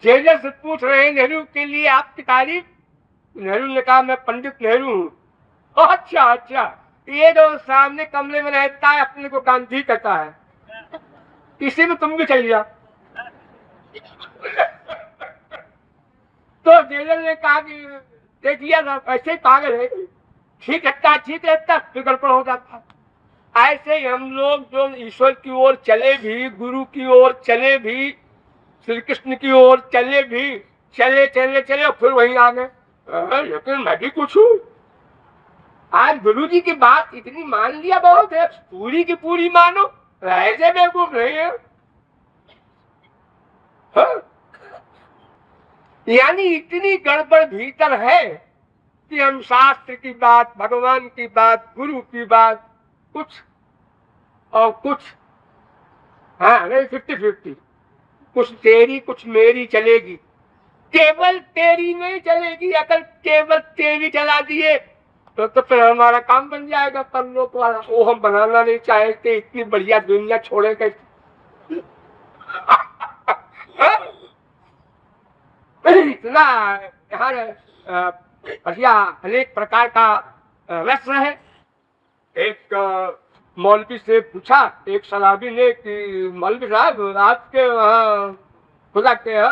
जेलर से पूछ रहे हैं नेहरू के लिए आपकी तारीफ। नेहरू ने कहा मैं पंडित नेहरू हूँ। अच्छा अच्छा, ये जो सामने कमरे में रहता है अपने को गांधी कहता है, इसी में तुम भी चल जाओ। तो जेलर ने कहा कि देख लिया था, ऐसे ही पागल है, ठीक रहता फिर गड़बड़ हो जाता। ऐसे ही हम लोग जो ईश्वर की ओर चले भी, गुरु की ओर चले भी, श्री कृष्ण की ओर चले भी, चले फिर वहीं आ गए। लेकिन मैं भी कुछ हूँ। आज गुरु जी की बात इतनी मान लिया बहुत है, पूरी की पूरी मानो, ऐसे बेवकूफ नहीं है। यानी इतनी गड़बड़ भीतर है कि हम शास्त्र की बात, भगवान की बात, गुरु की बात कुछ और कुछ, हाँ नहीं 50-50, कुछ तेरी कुछ मेरी चलेगी, केवल तेरी नहीं चलेगी। अगर केवल तेरी चला दिए तो फिर हमारा काम बन जाएगा परलोक वाला, वो हम बनाना नहीं चाहते। इतनी बढ़िया दुनिया छोड़े कैसे? इतना यहाँ बढ़िया अनेक प्रकार का रस है। एक मौलवी से पूछा एक सलाबी ने कि मौलवी साहब आपके वहाँ खुदा के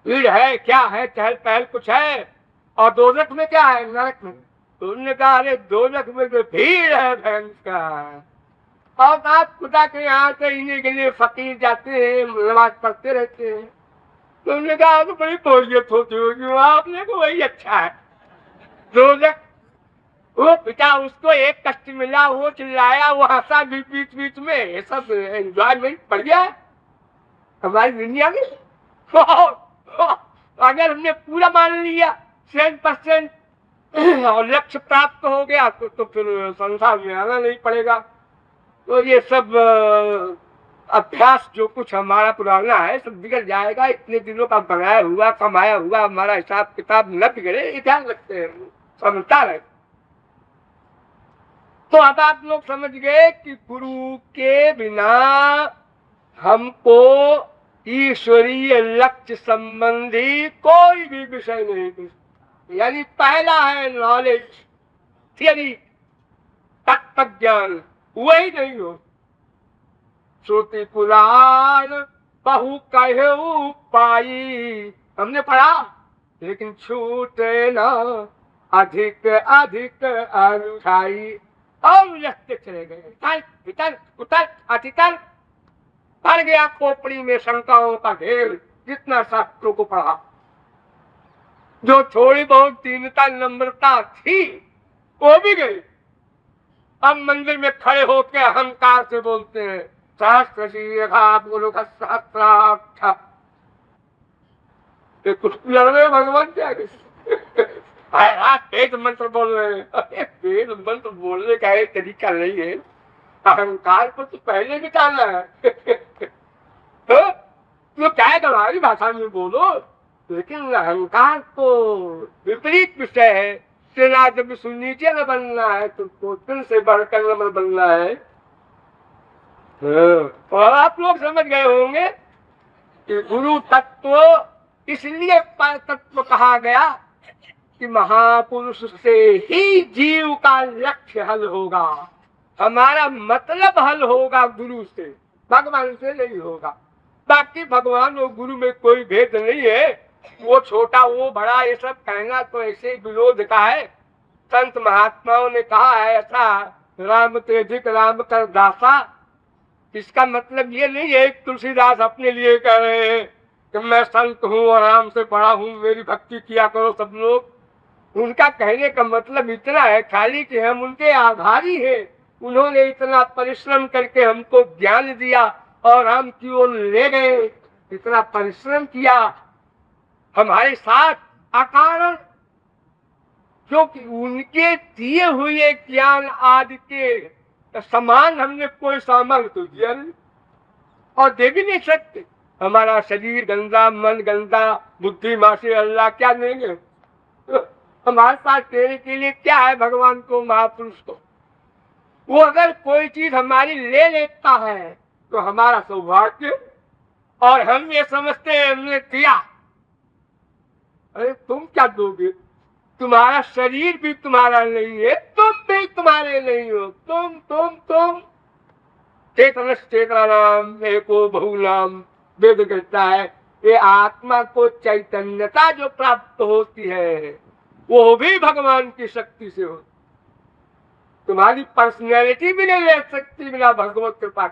भीड़ है, क्या है, चहल पहल कुछ है, और दोजख में क्या है, नरक में? तो उन्होंने कहा अरे दोजख में तो भीड़ है भयंकर, और आप खुदा के यहाँ से इन्हीं के लिए फकीर जाते हैं, नमाज पढ़ते रहते हैं। तुमने कहा तो बड़ी बोरियत होती होगी, आपने को वही अच्छा है। रोजक वो पिता उसको एक कष्ट मिला, वो चिल्लाया, वो हंसा भी बीच बीच में, ये सब एंजॉयमेंट बढ़िया है हमारी दुनिया में। अगर हमने पूरा मान लिया 100% और लक्ष्य प्राप्त हो गया तो फिर संसार में आना नहीं पड़ेगा। तो ये सब अभ्यास जो कुछ हमारा पुराना है सब बिगड़ जाएगा। इतने दिनों का बनाया हुआ कमाया हुआ हमारा हिसाब किताब न बिगड़े, ये ध्यान रखते हैं, समझता रहे। तो अब आप लोग समझ गए कि गुरु के बिना हमको ईश्वरीय लक्ष्य संबंधी कोई भी विषय नहीं। यानी पहला है नॉलेज, थियरी, तत्व ज्ञान, वही नहीं हो। श्रुति पुराण बहु कहु पाई, हमने पढ़ा, लेकिन छूटे ना अधिक अधिक अनुठाई। और उलझते चले गए, तर्क वितर्क कुतर्क अतितर्क, भर गया खोपड़ी में शंकाओं का ढेर। जितना शास्त्रों को पढ़ा, जो थोड़ी बहुत दीनता नम्रता थी वो भी गई। अब मंदिर में खड़े होकर अहंकार से बोलते हैं सहस्त्र शीर्षा गुरु का सहस्त्राक्ष। कुछ लड़ रहे भगवान क्या वेद मंत्र बोल रहे हैं। अरे वेद मंत्र बोलने का एक तरीका नहीं है, अहंकार को तो पहले निकालना है। तो क्या तुम्हारी भाषा में बोलो, लेकिन अहंकार तो विपरीत विषय है। तेरा जब सुनीचे न बनना है तो दिल से बढ़कर न बनना है। और आप लोग समझ गए होंगे कि गुरु तत्व इसलिए पर तत्व कहा गया कि महापुरुष से ही जीव का लक्ष्य हल होगा। हमारा मतलब हल होगा गुरु से, भगवान से नहीं होगा। बाकी भगवान और गुरु में कोई भेद नहीं है, वो छोटा वो बड़ा ये सब कहना तो ऐसे विरोध का है। संत महात्माओं ने कहा है ऐसा, राम तेजिक राम कर दासा। इसका मतलब ये नहीं है तुलसीदास अपने लिए कह रहे हैं कि मैं संत हूँ और राम से बड़ा हूँ, मेरी भक्ति किया करो सब लोग। उनका कहने का मतलब इतना है खाली कि हम उनके आभारी हैं। उन्होंने इतना परिश्रम करके हमको ज्ञान दिया और हम की ओर ले गए, इतना परिश्रम किया हमारे साथ अकारण, क्योंकि उनके दिए हुए ज्ञान आदि के समान हमने कोई सामर्थ्य तो दिया नहीं और दे भी नहीं सकते। हमारा शरीर गंदा, मन गंदा, बुद्धि माँ से अल्लाह क्या देंगे? हमारे पास देने के लिए क्या है भगवान को, महापुरुष को? वो अगर कोई चीज हमारी ले लेता है तो हमारा सौभाग्य, और हम ये समझते हैं हमने दिया। अरे तुम क्या दोगे? तुम्हारा शरीर भी तुम्हारा नहीं है, तुम भी तुम्हारे नहीं हो। तुम चेतना नाम एको बहुनाम, वेद कहता है ये आत्मा को चैतन्यता जो प्राप्त होती है वो भी भगवान की शक्ति से हो। तुम्हारी पर्सनैलिटी भी नहीं ले सकती बिना भगवत कृपा।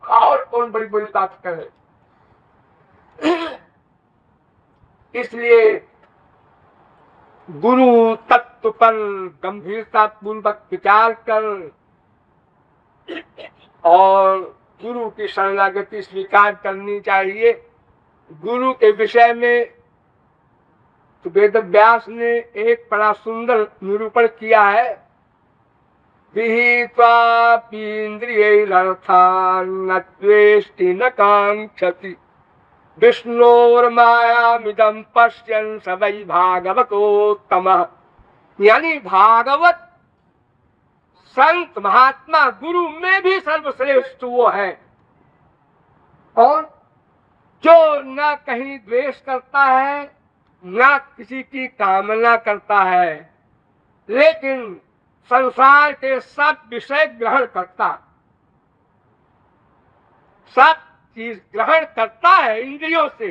और कौन बड़ी बड़ी बात करे? इसलिए गुरु तत्व पर गंभीरता पूर्वक विचार कर और गुरु की शरणागति स्वीकार करनी चाहिए। गुरु के विषय में तो वेद व्यास ने एक बड़ा सुंदर निरूपण किया है। विहित्वापीन्द्रियैरर्थान् न द्वेष्टि न काङ्क्षति विष्णोर्मायामिदं पश्यन् स वै भागवतोत्तमः। यानी भागवत संत महात्मा गुरु में भी सर्वश्रेष्ठ वो है, और जो न कहीं द्वेष करता है न किसी की कामना करता है, लेकिन संसार के सब विषय ग्रहण करता, सब चीज ग्रहण करता है इंद्रियों से।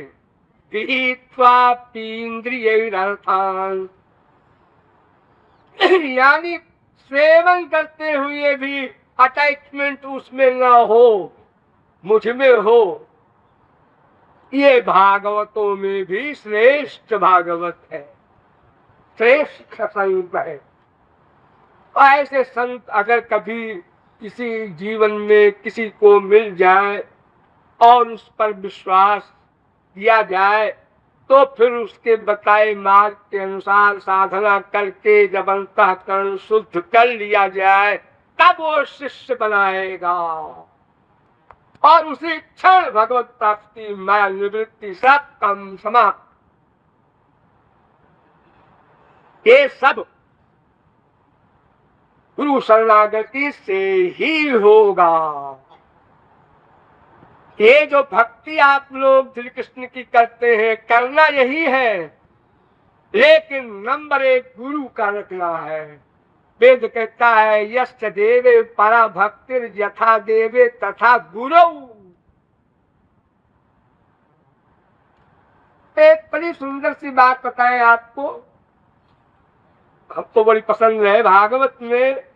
विहित्वापीन्द्रियैरर्थान्, यानी सेवन करते हुए भी अटैचमेंट उसमें न हो, मुझ में हो। ये भागवतों में भी श्रेष्ठ भागवत है, श्रेष्ठ संत है। ऐसे संत अगर कभी किसी जीवन में किसी को मिल जाए और उस पर विश्वास किया जाए तो फिर उसके बताए मार्ग के अनुसार साधना करके जब अंतःकरण शुद्ध कर लिया जाए तब वो शिष्य बनाएगा और उसी क्षण भगवत प्राप्ति माया निवृत्ति सब काम समाप्त। ये सब गुरु शरणागति से ही होगा। ये जो भक्ति आप लोग श्री कृष्ण की करते हैं, करना यही है, लेकिन नंबर एक गुरु का रखना है। वेद कहता है यस्य देवे परा भक्तिर यथा देवे तथा गुरु। एक बड़ी सुंदर सी बात बताएं आपको, हमको बड़ी पसंद है। भागवत में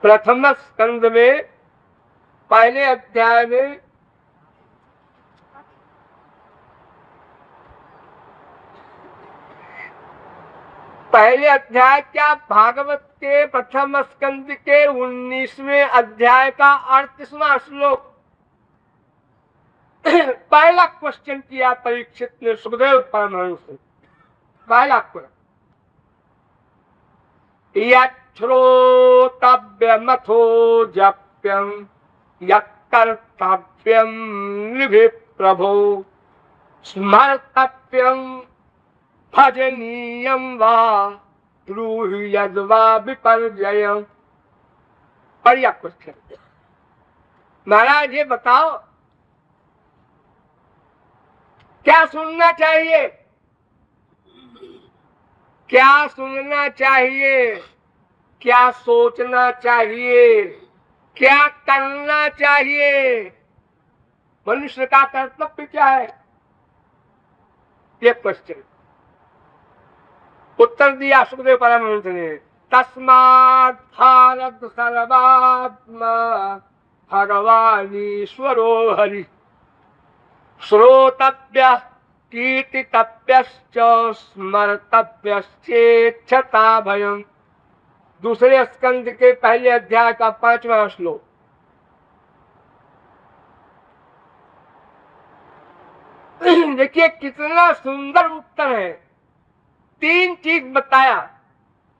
प्रथम स्कंद में पहले अध्याय में क्या भागवत के प्रथम स्कंद के 19वें अध्याय का 38वां श्लोक पहला क्वेश्चन किया परीक्षित ने सुखदेव परमहंस से। पहला क्वेश्चन श्रोतव्यमथो जप्यम यत्कर्तव्यम निभि प्रभो स्मर्तव्यम भजनीयम वा ब्रूहि यद्वा विपर्जयम्। बढ़िया क्वेश्चन। महाराज ये बताओ क्या सुनना चाहिए, क्या सुनना चाहिए, क्या सोचना चाहिए, क्या करना चाहिए, मनुष्य का कर्तव्य क्या है, ये क्वेश्चन। उत्तर दिया सुखदेव परमहंस ने तस्मात् भारत सर्वात्मा भगवानीश्वरो हरि श्रोतव्य कीर्तितव्यश्च स्मर्तव्यश्चेच्छता भयम्। दूसरे स्कंद के पहले अध्याय का 5वां श्लोक। देखिए कितना सुंदर उत्तर है। 3 चीज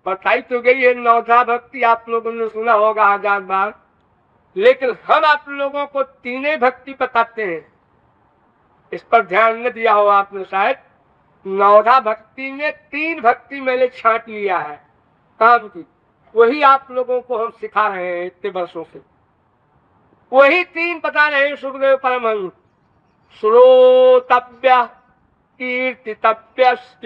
बताई तो गई है। नौधा भक्ति आप लोगों ने सुना होगा 1000 बार, लेकिन हम आप लोगों को 3 भक्ति बताते हैं। इस पर ध्यान न दिया हो आपने शायद। नौधा भक्ति में 3 भक्ति मैंने छांट लिया है काम की, वही आप लोगों को हम सिखा रहे हैं इतने वर्षों से। वही 3 बता रहे हैं सुखदेव परमहंस। श्रोतव्य कीर्तितव्यश्च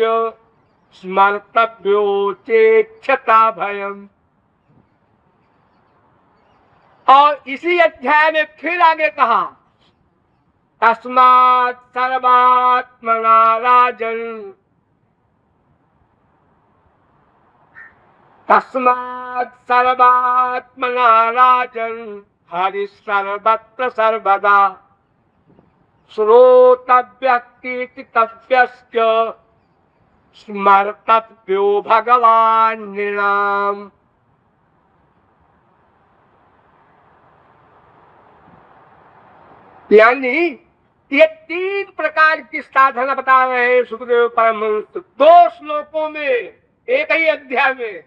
स्मर्तव्योचेक्षता भयम्। और इसी अध्याय में फिर आगे कहा तस्मात् सर्वात्मना राजन्, तस्मात् सर्वात्मना राजन् हरि सर्वत्र सर्वदा श्रोतव्य कीर्तितव्यश्च स्मर्तव्यो भगवान् नृणाम्। यानी ये 3 प्रकार की साधना बता रहे हैं सुखदेव परमहंस 2 श्लोकों में, एक ही अध्याय में।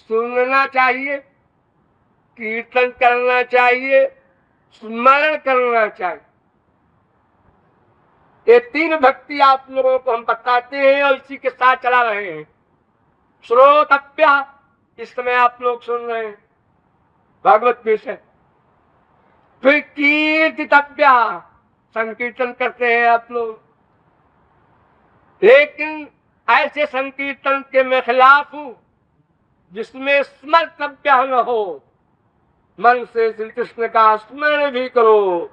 सुनना चाहिए, कीर्तन करना चाहिए, स्मरण करना चाहिए। ये 3 भक्ति आप लोगों को हम बताते हैं और इसी के साथ चला रहे हैं। श्रोतव्य इस समय आप लोग सुन रहे हैं भागवत विषय। फिर कीर्तितव्य संकीर्तन करते हैं आप लोग, लेकिन ऐसे संकीर्तन के मैं खिलाफ हूं जिसमें स्मर्तव्य न हो। मन से श्री कृष्ण का स्मरण भी करो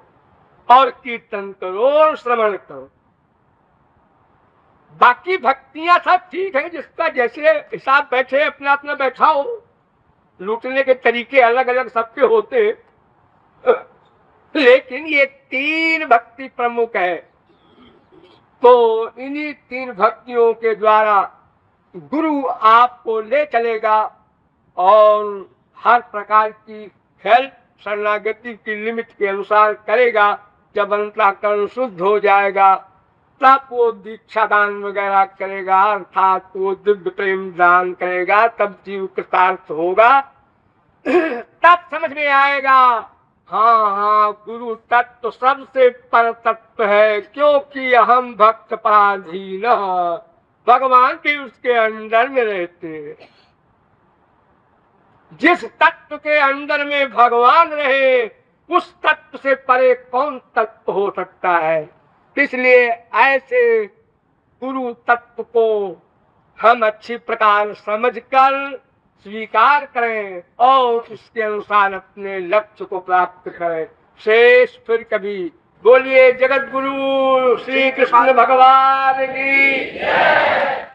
और कीर्तन करो और श्रवण करो। बाकी भक्तियां सब ठीक है, जिसका जैसे हिसाब बैठे अपना अपना बैठाओ। लूटने के तरीके अलग अलग सबके होते, लेकिन ये तीन भक्ति प्रमुख है, तो इन्हीं तीन भक्तियों के द्वारा गुरु आपको ले चलेगा और हर प्रकार की हेल्प शरणागति की लिमिट के अनुसार करेगा। जब अंतःकरण शुद्ध हो जाएगा तब वो दीक्षा दान वगैरह करेगा, अर्थात वो दिव्य प्रेम दान करेगा, तब जीव कृतार्थ होगा। तब समझ में आएगा हाँ हाँ गुरु तत्व सबसे पर तत्व है, क्योंकि हम भक्त पराधीन, भगवान भी उसके अंदर में रहते हैं। जिस तत्व के अंदर में भगवान रहे उस तत्व से परे कौन तत्व हो सकता है। इसलिए ऐसे गुरु तत्व को हम अच्छी प्रकार समझकर स्वीकार करें और उसके अनुसार अपने लक्ष्य को प्राप्त करें। शेष फिर कभी बोलिए जगत गुरु श्री कृष्ण भगवान की।